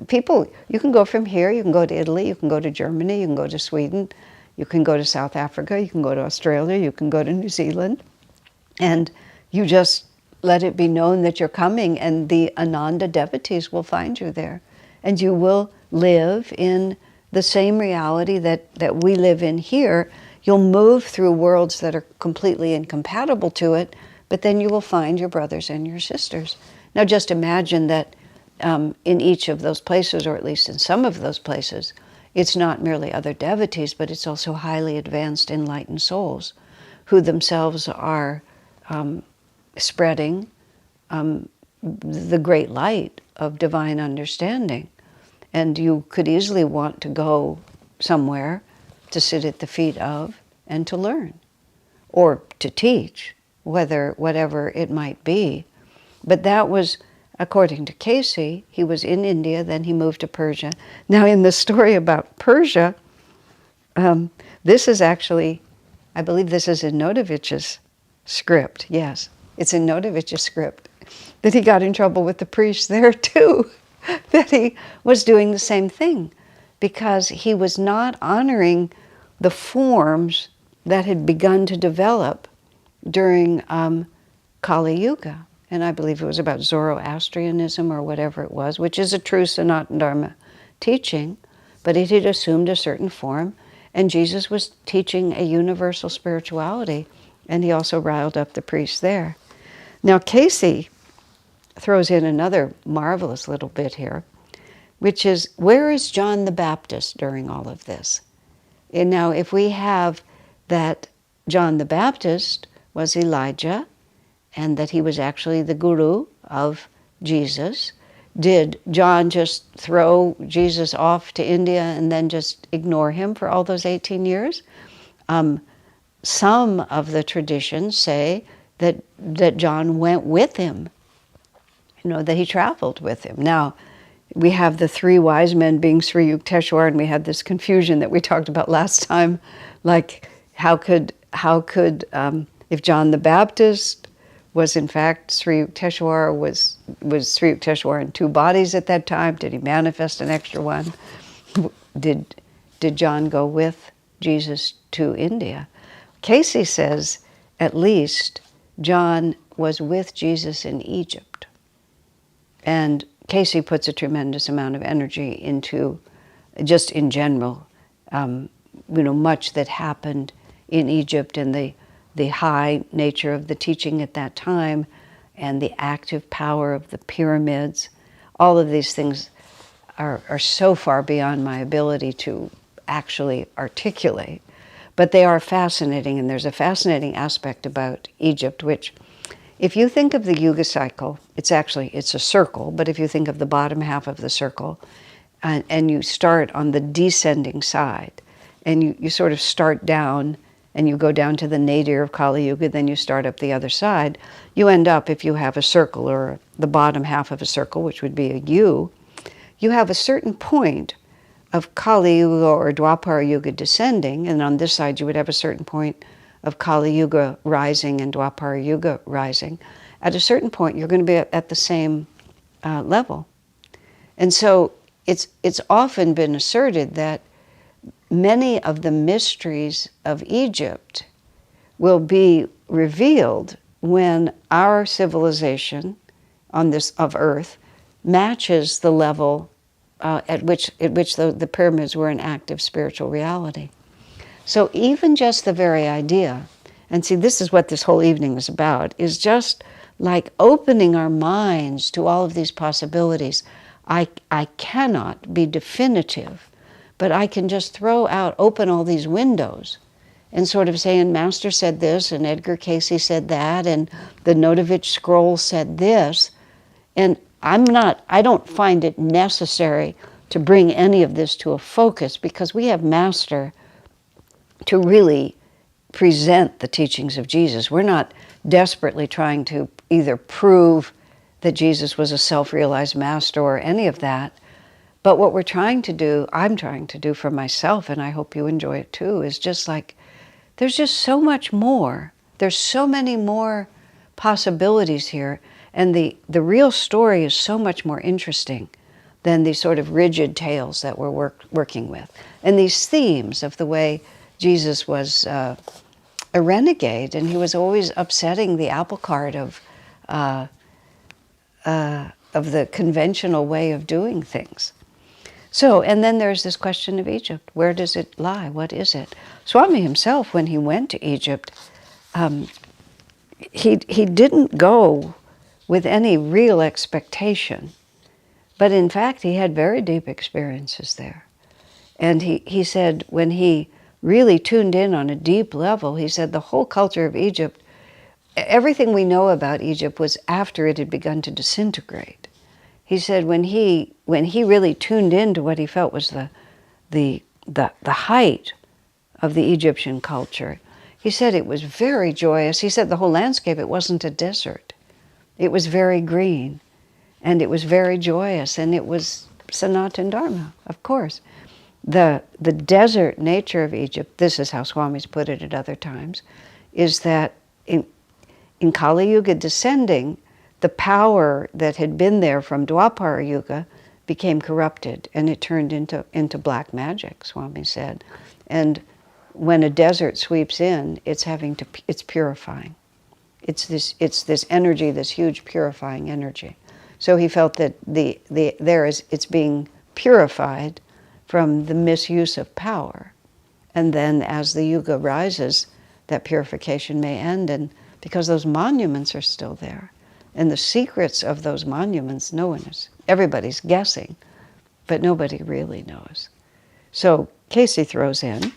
People, you can go from here, you can go to Italy, you can go to Germany, you can go to Sweden, you can go to South Africa, you can go to Australia, you can go to New Zealand, and you just let it be known that you're coming, and the Ananda devotees will find you there. And you will live in the same reality that we live in here. You'll move through worlds that are completely incompatible to it, but then you will find your brothers and your sisters. Now just imagine that in each of those places, or at least in some of those places, it's not merely other devotees, but it's also highly advanced enlightened souls who themselves are spreading the great light of divine understanding. And you could easily want to go somewhere to sit at the feet of and to learn, or to teach, whatever it might be. But that was, according to Casey, he was in India, then he moved to Persia. Now in the story about Persia, this is actually, I believe this is in Notovich's script, yes. It's in Notovich's script, that he got in trouble with the priest there too, that he was doing the same thing, because he was not honoring the forms that had begun to develop during Kali Yuga. And I believe it was about Zoroastrianism or whatever it was, which is a true Sanatan Dharma teaching, but it had assumed a certain form, and Jesus was teaching a universal spirituality, and he also riled up the priests there. Now Casey throws in another marvelous little bit here, which is, where is John the Baptist during all of this? And now if we have that John the Baptist was Elijah, and that he was actually the guru of Jesus, did John just throw Jesus off to India and then just ignore him for all those 18 years? Some of the traditions say that John went with him, that he traveled with him. Now, we have the three wise men being Sri Yukteswar, and we had this confusion that we talked about last time, like how could if John the Baptist was in fact Sri Yukteswar, was Sri Yukteswar in two bodies at that time? Did he manifest an extra one? Did John go with Jesus to India? Casey says at least John was with Jesus in Egypt. And Casey puts a tremendous amount of energy into, just in general, much that happened in Egypt, and the high nature of the teaching at that time, and the active power of the pyramids. All of these things are so far beyond my ability to actually articulate, but they are fascinating, and there's a fascinating aspect about Egypt, which, if you think of the Yuga cycle, it's a circle, but if you think of the bottom half of the circle, and you start on the descending side, and you sort of start down, and you go down to the nadir of Kali Yuga, then you start up the other side, you end up, if you have a circle, or the bottom half of a circle, which would be a U, you have a certain point of Kali Yuga or Dwapara Yuga descending, and on this side you would have a certain point of Kali Yuga rising and Dwapara Yuga rising. At a certain point, you're going to be at the same level. And so it's often been asserted that many of the mysteries of Egypt will be revealed when our civilization of Earth matches the level at which the pyramids were an active spiritual reality. So even just the very idea, and see, this is what this whole evening is about, is just like opening our minds to all of these possibilities. I cannot be definitive, but I can just open all these windows and sort of say, and Master said this, and Edgar Casey said that, and the Notovich scroll said this, and I don't find it necessary to bring any of this to a focus, because we have Master to really present the teachings of Jesus. We're not desperately trying to either prove that Jesus was a self-realized master or any of that, but what I'm trying to do for myself, and I hope you enjoy it too, is just like, there's just so much more. There's so many more possibilities here, and the real story is so much more interesting than these sort of rigid tales that we're working with. And these themes of the way Jesus was a renegade, and he was always upsetting the apple cart of the conventional way of doing things. So, and then there's this question of Egypt. Where does it lie? What is it? Swami himself, when he went to Egypt, he didn't go with any real expectation, but in fact he had very deep experiences there. And he said when he really tuned in on a deep level, he said the whole culture of Egypt, everything we know about Egypt was after it had begun to disintegrate. He said when he really tuned into what he felt was the height of the Egyptian culture, he said it was very joyous. He said the whole landscape, it wasn't a desert. It was very green, and it was very joyous, and it was Sanatan Dharma, of course. The desert nature of Egypt, this is how Swami's put it at other times, is that in Kali Yuga descending, the power that had been there from Dwapara Yuga became corrupted, and it turned into black magic, Swami said. And when a desert sweeps in, it's purifying. It's this energy, this huge purifying energy. So he felt that it's being purified from the misuse of power. And then as the yuga rises, that purification may end, and because those monuments are still there. And the secrets of those monuments, everybody's guessing, but nobody really knows. So Casey throws in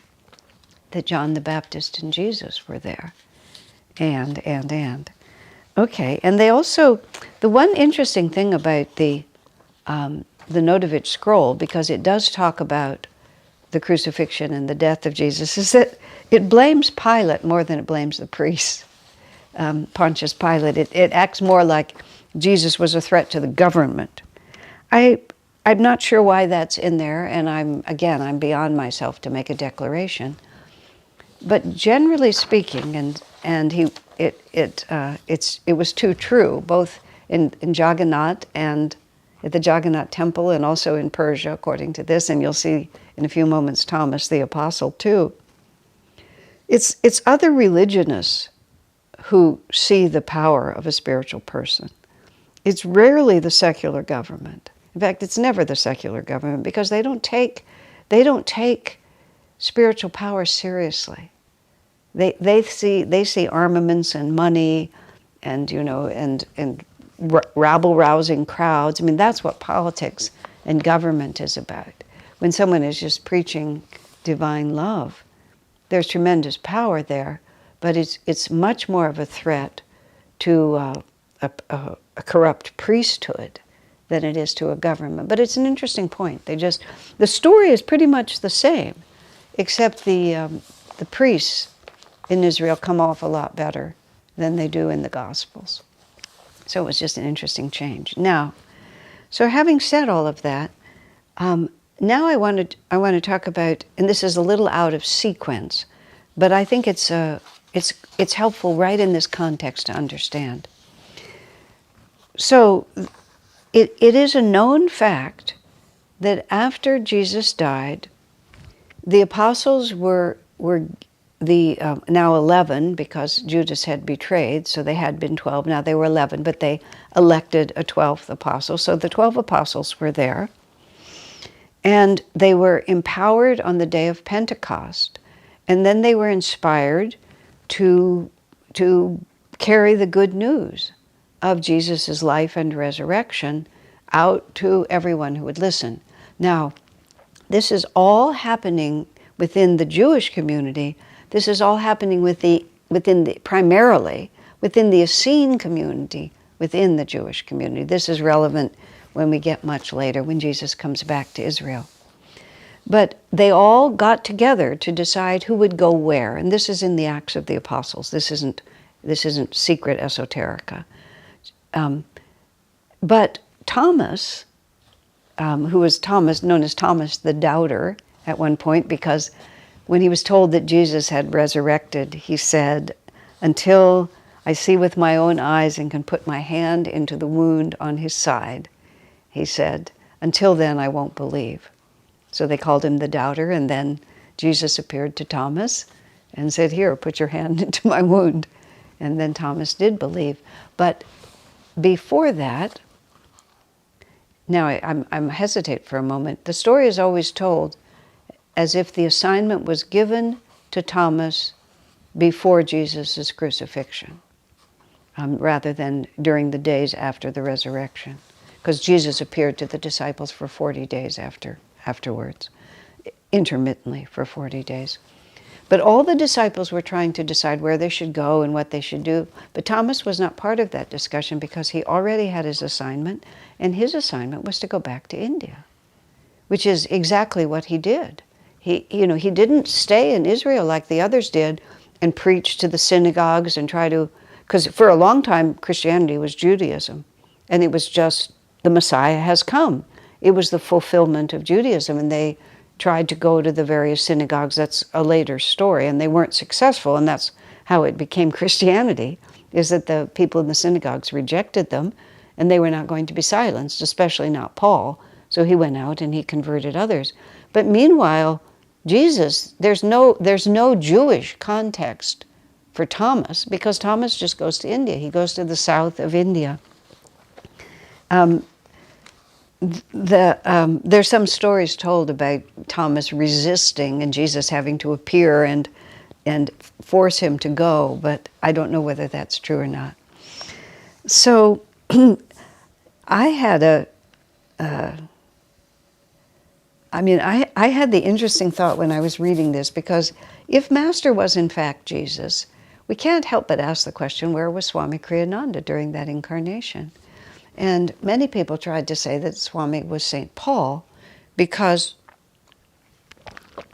that John the Baptist and Jesus were there. And. Okay, and they also, the one interesting thing about the Notovich scroll, because it does talk about the crucifixion and the death of Jesus, is that it blames Pilate more than it blames the priests. Pontius Pilate, it acts more like Jesus was a threat to the government. I'm not sure why that's in there, and I'm beyond myself to make a declaration. But generally speaking, it was too true, both in Jagannath and at the Jaganath-tempel, and also in Persia, according to this, and you'll see in a few moments Thomas the Apostle too. It's other religionists who see the power of a spiritual person. It's rarely the secular government. In fact, it's never the secular government, because they don't take spiritual power seriously. They see armaments and money, and rabble-rousing crowds. I mean, that's what politics and government is about. When someone is just preaching divine love, there's tremendous power there, but it's much more of a threat to a corrupt priesthood than it is to a government. But it's an interesting point. The story is pretty much the same, except the priests in Israel come off a lot better than they do in the Gospels. So it was just an interesting change. Now, so having said all of that, now I want to talk about, and this is a little out of sequence, but I think it's helpful right in this context to understand. So it is a known fact that after Jesus died, the apostles were now 11, because Judas had betrayed, so they had been 12. Now they were 11, but they elected a 12th apostle. So the 12 apostles were there, and they were empowered on the day of Pentecost, and then they were inspired to carry the good news of Jesus' life and resurrection out to everyone who would listen. Now, this is all happening within the Jewish community. This is all happening primarily within the Essene community, within the Jewish community. This is relevant when we get much later, when Jesus comes back to Israel. But they all got together to decide who would go where, and this is in the Acts of the Apostles. This isn't secret esoterica. But Thomas, who was known as Thomas the Doubter at one point, because when he was told that Jesus had resurrected, he said, "Until I see with my own eyes and can put my hand into the wound on his side," he said, "until then I won't believe." So they called him the Doubter, and then Jesus appeared to Thomas and said, "Here, put your hand into my wound." And then Thomas did believe. But before that, now I'm hesitate for a moment. The story is always told as if the assignment was given to Thomas before Jesus' crucifixion, rather than during the days after the resurrection, because Jesus appeared to the disciples for 40 days afterwards, intermittently for 40 days. But all the disciples were trying to decide where they should go and what they should do. But Thomas was not part of that discussion, because he already had his assignment, and his assignment was to go back to India, which is exactly what he did. He didn't stay in Israel like the others did and preach to the synagogues and try to, because for a long time Christianity was Judaism, and it was just the Messiah has come. It was the fulfillment of Judaism, and they tried to go to the various synagogues. That's a later story, and they weren't successful, and that's how it became Christianity, is that the people in the synagogues rejected them, and they were not going to be silenced, especially not Paul. So he went out and he converted others. But meanwhile, Jesus, there's no Jewish context for Thomas, because Thomas just goes to India. He goes to the south of India. There's some stories told about Thomas resisting and Jesus having to appear and force him to go, but I don't know whether that's true or not. So I had I had the interesting thought when I was reading this, because if Master was in fact Jesus, we can't help but ask the question, where was Swami Kriyananda during that incarnation? And many people tried to say that Swami was St. Paul, because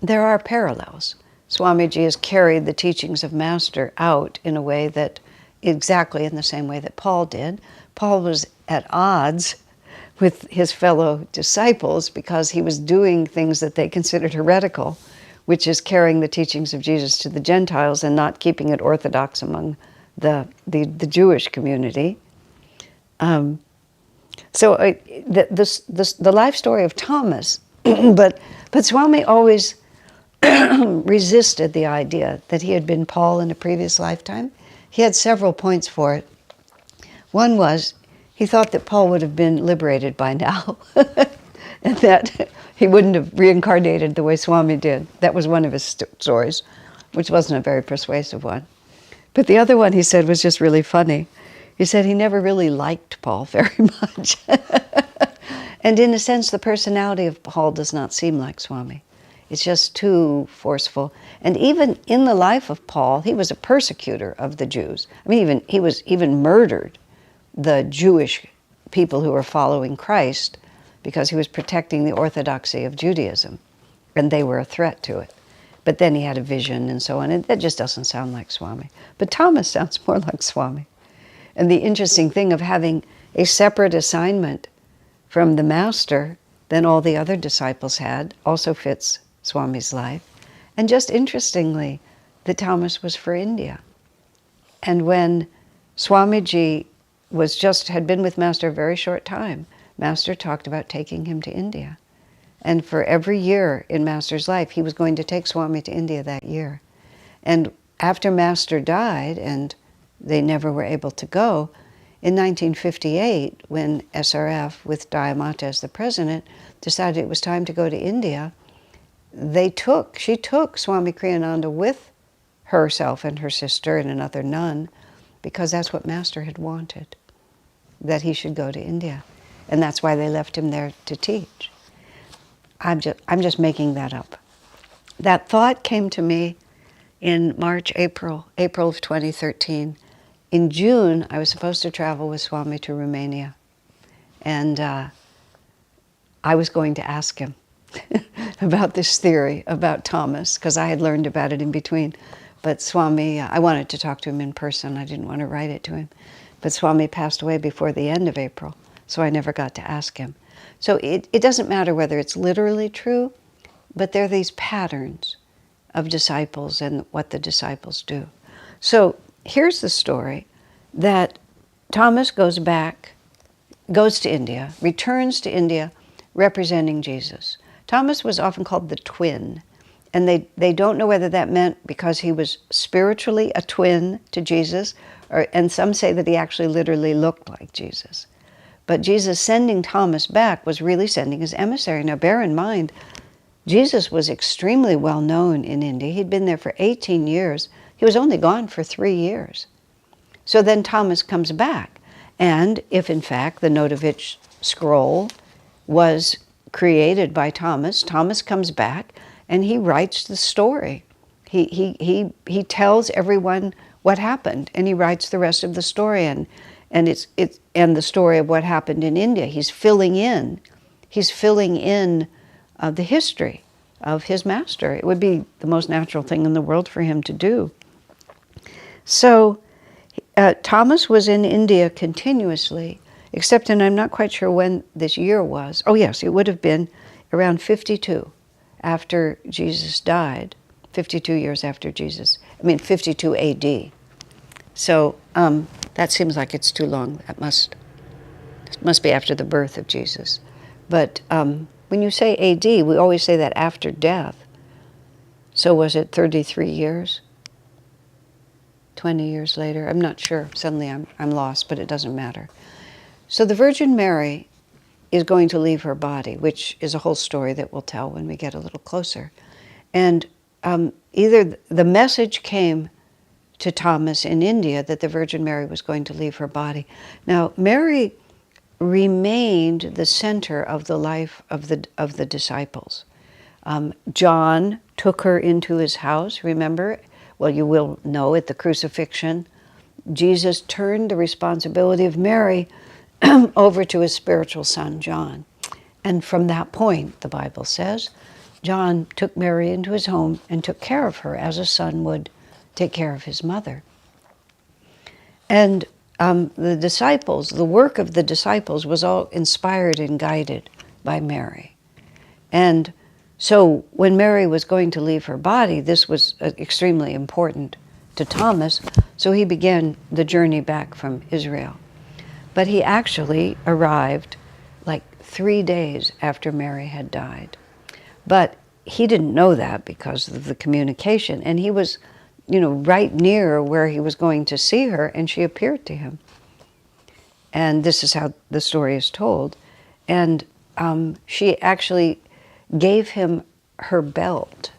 there are parallels. Swamiji has carried the teachings of Master out in a way that, exactly in the same way that Paul did. Paul was at odds with his fellow disciples because he was doing things that they considered heretical, which is carrying the teachings of Jesus to the Gentiles and not keeping it orthodox among the Jewish community. So the life story of Thomas, but Swami always resisted the idea that he had been Paul in a previous lifetime. He had several points for it. One was, he thought that Paul would have been liberated by now, and that he wouldn't have reincarnated the way Swami did. That was one of his stories, which wasn't a very persuasive one. But the other one, he said, was just really funny. He said he never really liked Paul very much. And in a sense, the personality of Paul does not seem like Swami. It's just too forceful. And even in the life of Paul, he was a persecutor of the Jews. I mean, he even murdered the Jewish people who were following Christ because he was protecting the orthodoxy of Judaism, and they were a threat to it. But then he had a vision and so on, and that just doesn't sound like Swami. But Thomas sounds more like Swami. And the interesting thing of having a separate assignment from the Master than all the other disciples had also fits Swami's life. And just interestingly, that Thomas was for India. And when Swamiji had been with Master a very short time, Master talked about taking him to India. And for every year in Master's life, he was going to take Swami to India that year. And after Master died, and they never were able to go, in 1958, when SRF, with Dayamata as the president, decided it was time to go to India, she took Swami Kriyananda with herself and her sister and another nun, because that's what Master had wanted, that he should go to India. And that's why they left him there to teach. I'm just making that up. That thought came to me in April of 2013. In June, I was supposed to travel with Swami to Romania. And I was going to ask him about this theory about Thomas, because I had learned about it in between. But Swami, I wanted to talk to him in person. I didn't want to write it to him. But Swami passed away before the end of April, so I never got to ask him. So it doesn't matter whether it's literally true, but there are these patterns of disciples and what the disciples do. So here's the story, that Thomas goes to India, returns to India representing Jesus. Thomas was often called the twin, and they don't know whether that meant because he was spiritually a twin to Jesus, and some say that he actually literally looked like Jesus. But Jesus sending Thomas back was really sending his emissary. Now bear in mind, Jesus was extremely well known in India. He'd been there for 18 years. He was only gone for 3 years. So then Thomas comes back. And if in fact the Notovich scroll was created by Thomas, Thomas comes back and he writes the story. He tells everyone what happened, and he writes the rest of the story, and the story of what happened in India. He's filling in the history of his master. It would be the most natural thing in the world for him to do. So Thomas was in India continuously, except, and I'm not quite sure when this year was. Oh yes, it would have been around 52 after Jesus died, 52 years after Jesus, 52 AD. So that seems like it's too long. It must be after the birth of Jesus. But when you say AD, we always say that after death. So was it 33 years? 20 years later? I'm not sure. Suddenly I'm lost, but it doesn't matter. So the Virgin Mary is going to leave her body, which is a whole story that we'll tell when we get a little closer. And either the message came to Thomas in India that the Virgin Mary was going to leave her body. Now, Mary remained the center of the life of the disciples. John took her into his house, remember? Well, you will know at the crucifixion, Jesus turned the responsibility of Mary over to his spiritual son, John. And from that point, the Bible says, John took Mary into his home and took care of her as a son would take care of his mother. And the disciples, the work of the disciples was all inspired and guided by Mary. And so when Mary was going to leave her body, this was extremely important to Thomas, so he began the journey back from Israel. But he actually arrived like 3 days after Mary had died. But he didn't know that because of the communication, and he was, right near where he was going to see her, and she appeared to him. And this is how the story is told. And she actually gave him her belt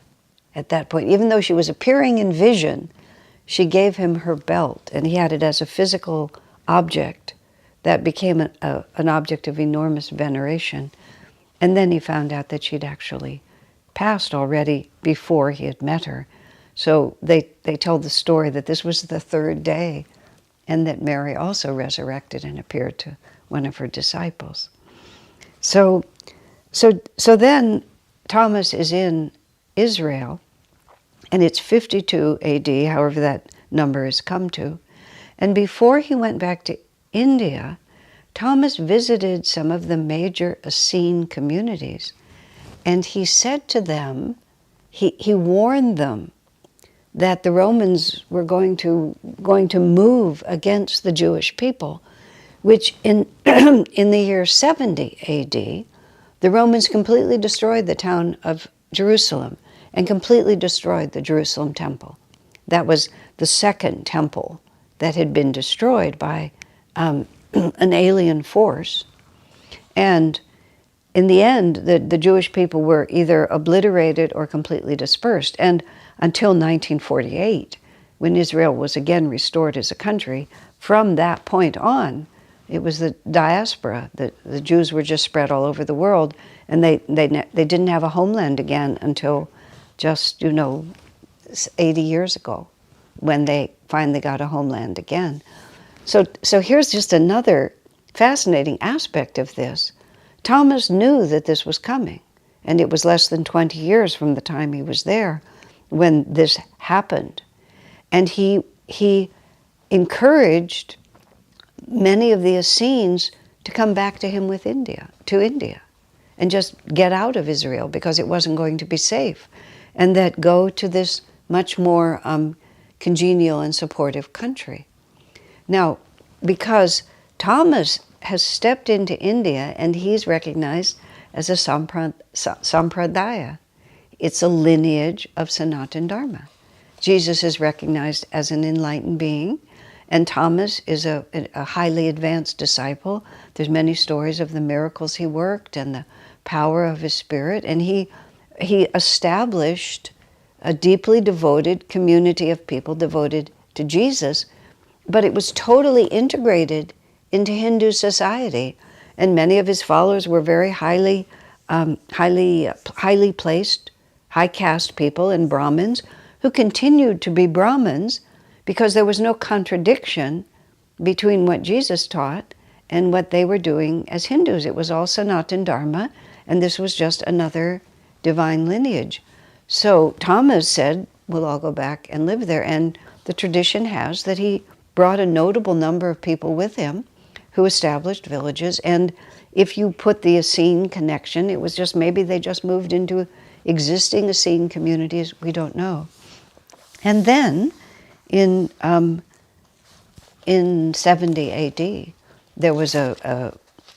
at that point. Even though she was appearing in vision, she gave him her belt, and he had it as a physical object that became an object of enormous veneration. And then he found out that she'd actually passed already before he had met her. So they tell the story that this was the third day, and that Mary also resurrected and appeared to one of her disciples. So then Thomas is in Israel, and it's 52 AD, however that number has come to. And before he went back to India, Thomas visited some of the major Essene communities, and he said to them, he warned them that the Romans were going to move against the Jewish people, which in the year 70 AD, the Romans completely destroyed the town of Jerusalem and completely destroyed the Jerusalem-tempel. That was the second temple that had been destroyed by an alien force. And in the end, the Jewish people were either obliterated or completely dispersed. And until 1948, when Israel was again restored as a country, from that point on, it was the diaspora. The Jews were just spread all over the world, and they didn't have a homeland again until just 80 years ago, when they finally got a homeland again. So here's just another fascinating aspect of this. Thomas knew that this was coming, and it was less than 20 years from the time he was there when this happened. And he encouraged many of the Essenes to come back to him to India, and just get out of Israel because it wasn't going to be safe, and that go to this much more congenial and supportive country. Now, because Thomas has stepped into India and he's recognized as a sampradaya, it's a lineage of Sanatan Dharma. Jesus is recognized as an enlightened being, and Thomas is a highly advanced disciple. There's many stories of the miracles he worked and the power of his spirit, and he established a deeply devoted community of people devoted to Jesus, but it was totally integrated into Hindu society, and many of his followers were very highly placed, high caste people and Brahmins who continued to be Brahmins because there was no contradiction between what Jesus taught and what they were doing as Hindus. It was all Sanatan Dharma, and this was just another divine lineage. So Thomas said, we'll all go back and live there. And the tradition has that he brought a notable number of people with him who established villages. And if you put the Essene connection, it was just maybe they just moved into existing Essene communities. We don't know. And then in 70 A.D., there was a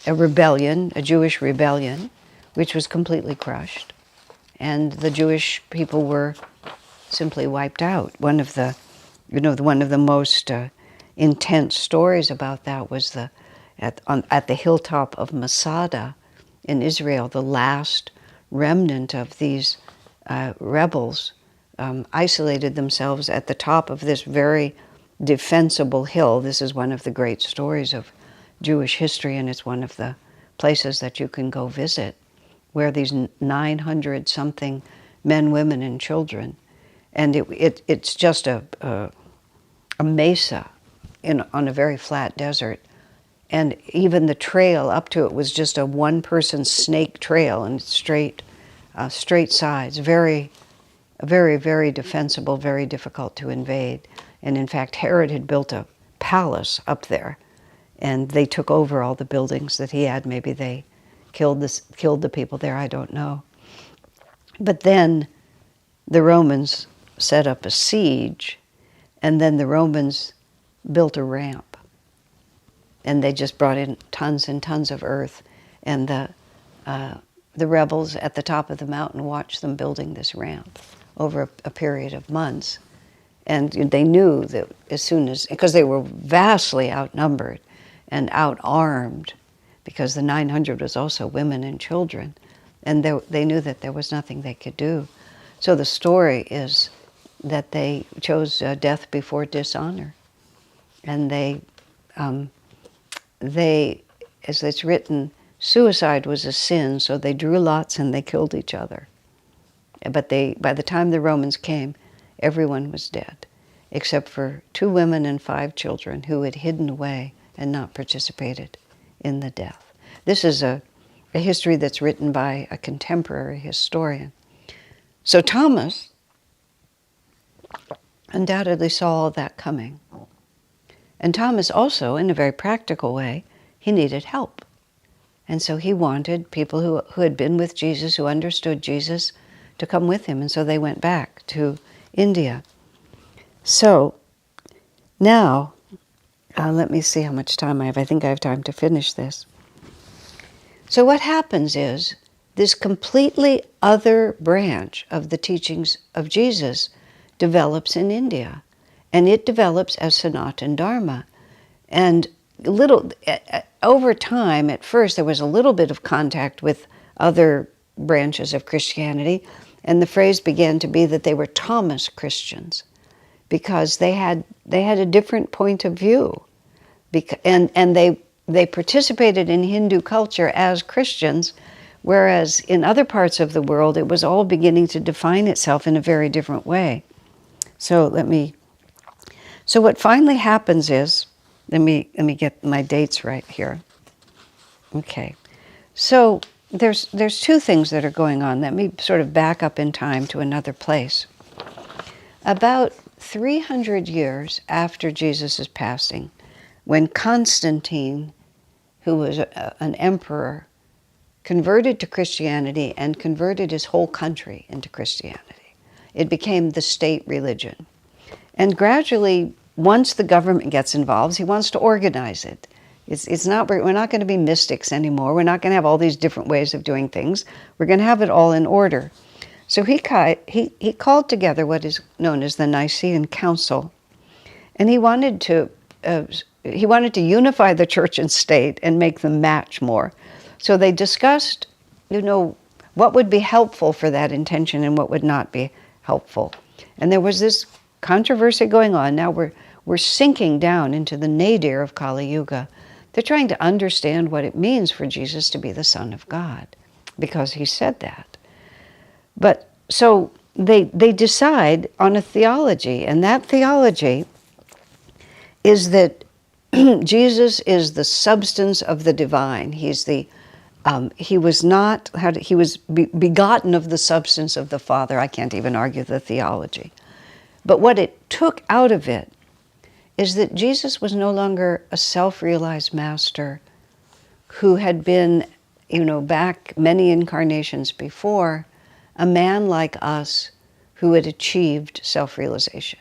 rebellion, a Jewish rebellion, which was completely crushed. And the Jewish people were simply wiped out. One of the most intense stories about that was at the hilltop of Masada in Israel, the last remnant of these rebels isolated themselves at the top of this very defensible hill. This is one of the great stories of Jewish history, and it's one of the places that you can go visit, where these 900-something men, women, and children, and it's just a mesa on a very flat desert, and even the trail up to it was just a one-person snake trail and straight sides, very, very defensible, very difficult to invade. And in fact, Herod had built a palace up there, and they took over all the buildings that he had. Maybe they killed the people there, I don't know. But then the Romans set up a siege, and then the Romans built a ramp. And they just brought in tons and tons of earth, and the rebels at the top of the mountain watched them building this ramp over a period of months. And they knew that as soon as, because they were vastly outnumbered and outarmed, because the 900 was also women and children, and they knew that there was nothing they could do. So the story is that they chose death before dishonor. And they, as it's written, suicide was a sin, so they drew lots and they killed each other. But by the time the Romans came, everyone was dead, except for 2 women and 5 children who had hidden away and not participated in the death. This is a history that's written by a contemporary historian. So Thomas undoubtedly saw all that coming. And Thomas also, in a very practical way, he needed help. And so he wanted people who had been with Jesus, who understood Jesus, to come with him. And so they went back to India. So now, let me see how much time I have. I think I have time to finish this. So what happens is this completely other branch of the teachings of Jesus develops in India. And it develops as Sanatan Dharma. And over time, at first, there was a little bit of contact with other branches of Christianity, and the phrase began to be that they were Thomas Christians, because they had a different point of view, and they participated in Hindu culture as Christians, whereas in other parts of the world it was all beginning to define itself in a very different way. So what finally happens is, let me get my dates right here. Okay, so there's 2 things that are going on. Let me sort of back up in time to another place. About 300 years after Jesus' passing, when Constantine, who was an emperor, converted to Christianity and converted his whole country into Christianity, it became the state religion. And gradually, once the government gets involved, he wants to organize it. We're not going to be mystics anymore. We're not going to have all these different ways of doing things. We're going to have it all in order. So he called together what is known as the Nicene Council, and he wanted to unify the church and state and make them match more. So they discussed, what would be helpful for that intention and what would not be helpful. And there was this controversy going on. Now we're sinking down into the nadir of Kali Yuga. They're trying to understand what it means for Jesus to be the Son of God, because he said that. But so they decide on a theology, and that theology is that Jesus is the substance of the divine. He was begotten of the substance of the Father. I can't even argue the theology. But what it took out of it is that Jesus was no longer a self-realized master who had been, back many incarnations before, a man like us who had achieved self-realization.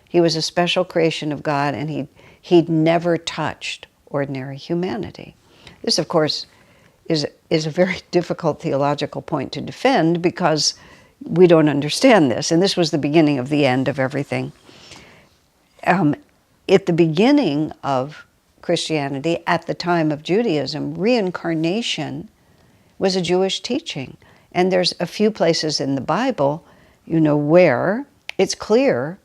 He was a special creation of God, and he'd never touched ordinary humanity. This, of course, is a very difficult theological point to defend because we don't understand this, and this was the beginning of the end of everything. At the beginning of Christianity, at the time of Judaism, reincarnation was a Jewish teaching. And there's a few places in the Bible, where it's clear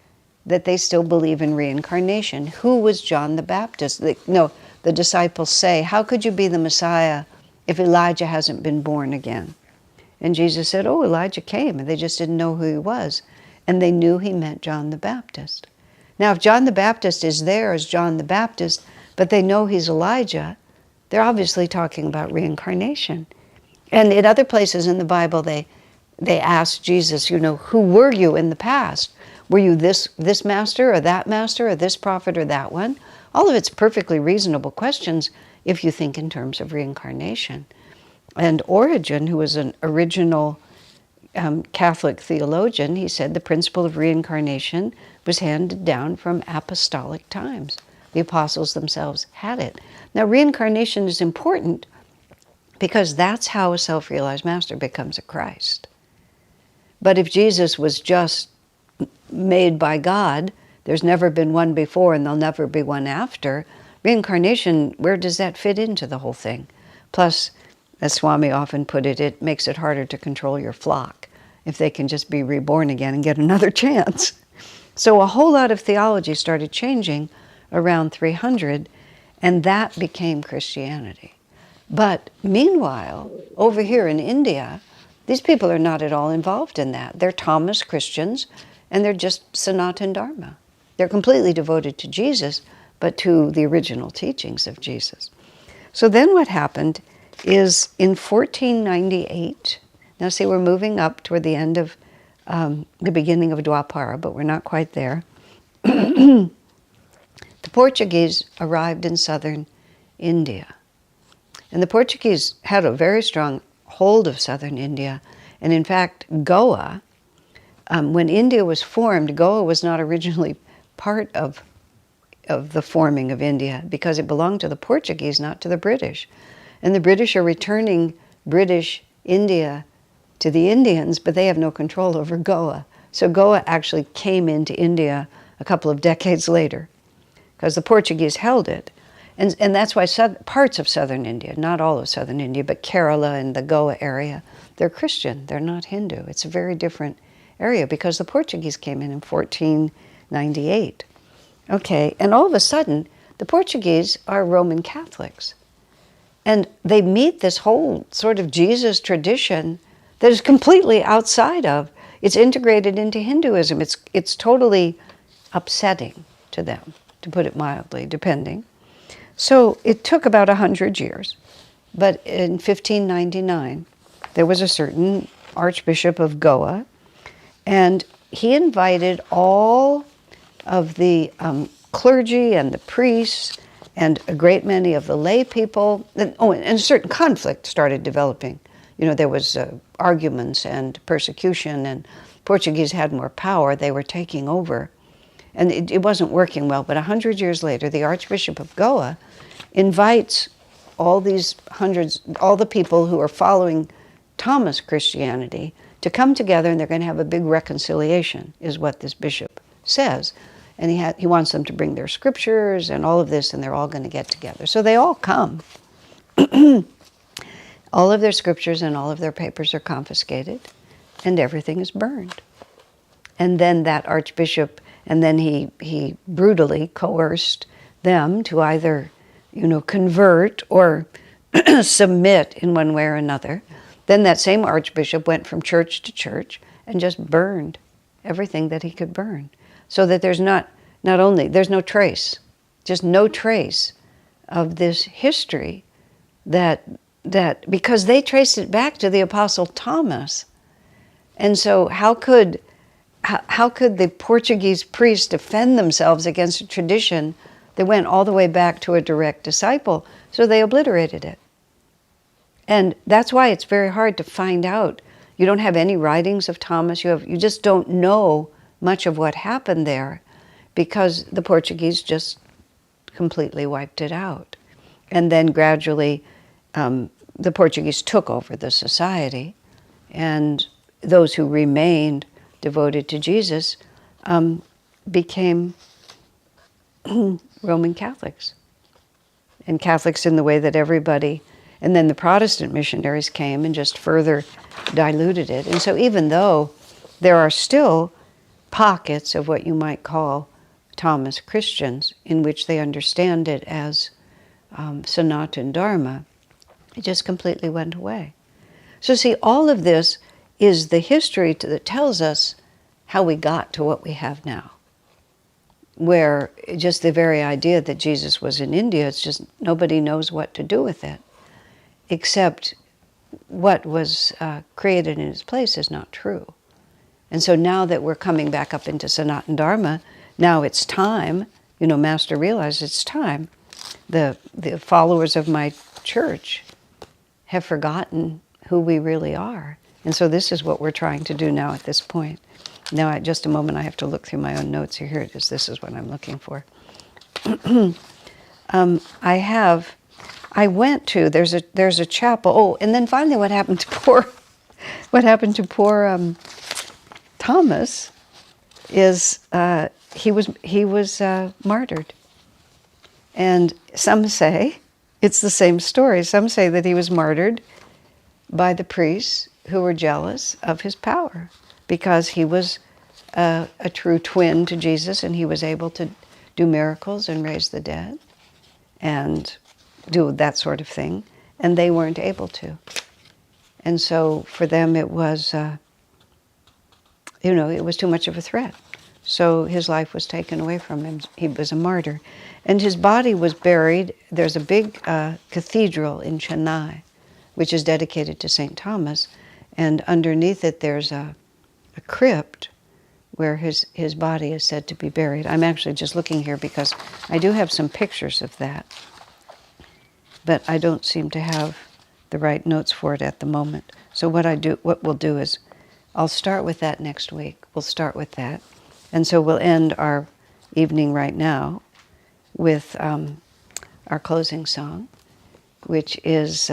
that they still believe in reincarnation. Who was John the Baptist? The disciples say, how could you be the Messiah if Elijah hasn't been born again? And Jesus said, oh, Elijah came, and they just didn't know who he was. And they knew he meant John the Baptist. Now, if John the Baptist is there as John the Baptist, but they know he's Elijah, they're obviously talking about reincarnation. And in other places in the Bible, they asked Jesus, who were you in the past? Were you this master or this prophet or that one? All of it's perfectly reasonable questions if you think in terms of reincarnation. And Origen, who was an original Catholic theologian, he said the principle of reincarnation was handed down from apostolic times. The apostles themselves had it. Now, reincarnation is important because that's how a self-realized master becomes a Christ. But if Jesus was just made by God, there's never been one before and there'll never be one after, reincarnation, where does that fit into the whole thing? Plus, as Swami often put it, it makes it harder to control your flock if they can just be reborn again and get another chance. So a whole lot of theology started changing around 300, and that became Christianity. But meanwhile, over here in India, these people are not at all involved in that. They're Thomas Christians, and they're just Sanatan Dharma. They're completely devoted to Jesus, but to the original teachings of Jesus. So then what happened is in 1498, now see, we're moving up toward the end of the beginning of Dwapara, but we're not quite there. The Portuguese arrived in southern India. And the Portuguese had a very strong hold of southern India. And in fact, Goa, when India was formed, Goa was not originally part of the forming of India because it belonged to the Portuguese, not to the British. And the British are returning British India to the Indians, but they have no control over Goa. So Goa actually came into India a couple of decades later because the Portuguese held it. And that's why parts of southern India, not all of southern India, but Kerala and the Goa area, they're Christian, they're not Hindu. It's a very different area because the Portuguese came in 1498. Okay, and all of a sudden, the Portuguese are Roman Catholics. And they meet this whole sort of Jesus tradition that is completely outside of, it's integrated into Hinduism. It's totally upsetting to them, to put it mildly, depending. So it took about 100 years, but in 1599, there was a certain Archbishop of Goa, and he invited all of the clergy and the priests and a great many of the lay people, and a certain conflict started developing. There was arguments and persecution, and Portuguese had more power. They were taking over. And it wasn't working well, but 100 years later, the Archbishop of Goa invites all the people who are following Thomas Christianity to come together, and they're going to have a big reconciliation, is what this bishop says. And he wants them to bring their scriptures and all of this, and they're all going to get together. So they all come. All of their scriptures and all of their papers are confiscated, and everything is burned. And then that archbishop, and then he brutally coerced them to either, convert or submit in one way or another. Then that same archbishop went from church to church and just burned everything that he could burn. So that there's there's no trace, just no trace of this history that because they traced it back to the Apostle Thomas. And so how could how could the Portuguese priests defend themselves against a tradition that went all the way back to a direct disciple? So they obliterated it. And that's why it's very hard to find out. You don't have any writings of Thomas. You just don't know much of what happened there, because the Portuguese just completely wiped it out. And then gradually the Portuguese took over the society, and those who remained devoted to Jesus became Roman Catholics. And Catholics in the way that everybody, and then the Protestant missionaries came and just further diluted it. And so even though there are still pockets of what you might call Thomas Christians, in which they understand it as Sanatan Dharma, it just completely went away. So see, all of this is the history that tells us how we got to what we have now, where just the very idea that Jesus was in India, it's just nobody knows what to do with it, except what was created in its place is not true. And so now that we're coming back up into Sanatan Dharma, now it's time, Master realized it's time. The followers of my church have forgotten who we really are. And so this is what we're trying to do now at this point. Now, just a moment, I have to look through my own notes. Here it is. This is what I'm looking for. I went to, there's a chapel. Oh, and then finally what happened to poor Thomas is he was martyred. And some say, it's the same story, some say that he was martyred by the priests who were jealous of his power, because he was a true twin to Jesus, and he was able to do miracles and raise the dead and do that sort of thing, and they weren't able to. And so for them it was, it was too much of a threat. So his life was taken away from him. He was a martyr. And his body was buried. There's a big cathedral in Chennai, which is dedicated to St. Thomas, and underneath it there's a crypt where his body is said to be buried. I'm actually just looking here because I do have some pictures of that, but I don't seem to have the right notes for it at the moment. So what we'll do is, I'll start with that next week. We'll start with that. And so we'll end our evening right now with our closing song, which is,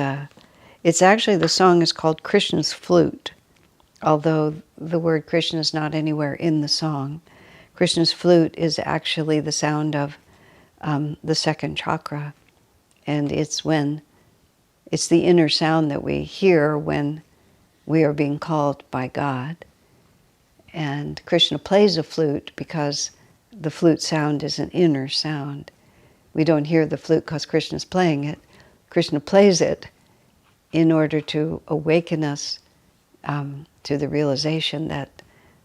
it's actually, the song is called Krishna's Flute, although the word Krishna is not anywhere in the song. Krishna's flute is actually the sound of the second chakra, and it's the inner sound that we hear when we are being called by God. And Krishna plays a flute because the flute sound is an inner sound. We don't hear the flute because Krishna's playing it. Krishna plays it in order to awaken us to the realization that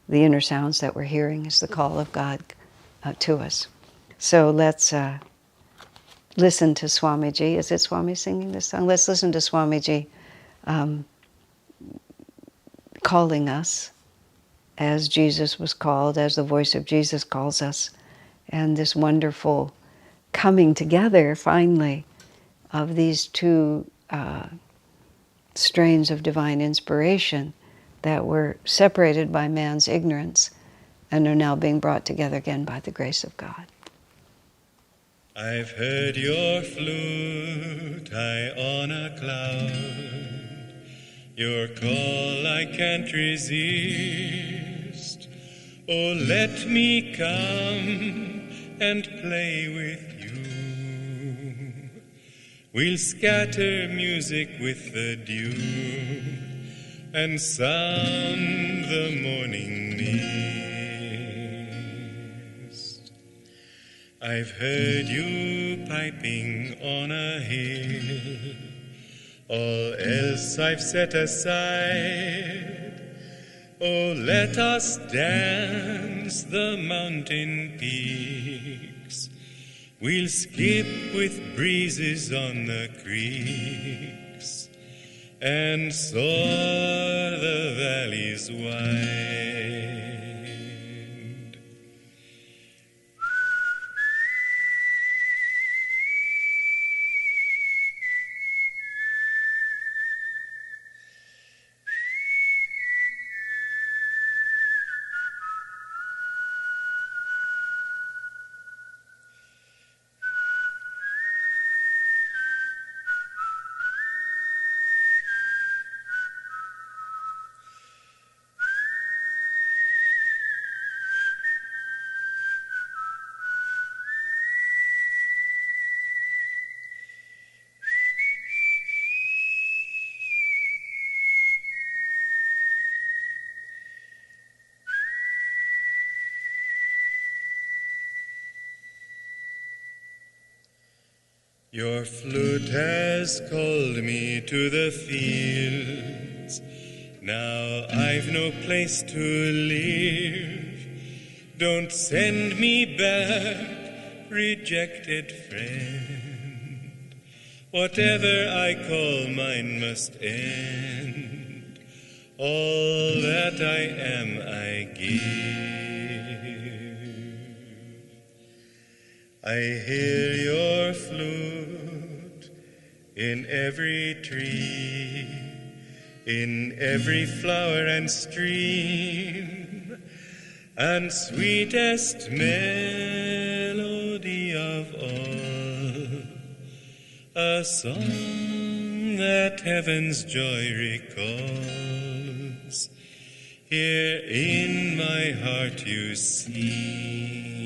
the inner sounds that we're hearing is the call of God to us. So let's listen to Swamiji. Is it Swami singing this song? Let's listen to Swamiji calling us as Jesus was called, as the voice of Jesus calls us, and this wonderful coming together, finally, of these two strains of divine inspiration that were separated by man's ignorance and are now being brought together again by the grace of God. I've heard your flute high on a cloud, your call I can't resist. Oh, let me come and play with you. We'll scatter music with the dew and sound the morning mist. I've heard you piping on a hill, all else I've set aside. Oh, let us dance the mountain peaks. We'll skip with breezes on the creeks and soar the valleys wide. Your flute has called me to the fields. Now I've no place to live. Don't send me back, rejected friend. Whatever I call mine must end. All that I am I give. I hear your flute in every tree, in every flower and stream, and sweetest melody of all, a song that heaven's joy recalls. Here in my heart you sing.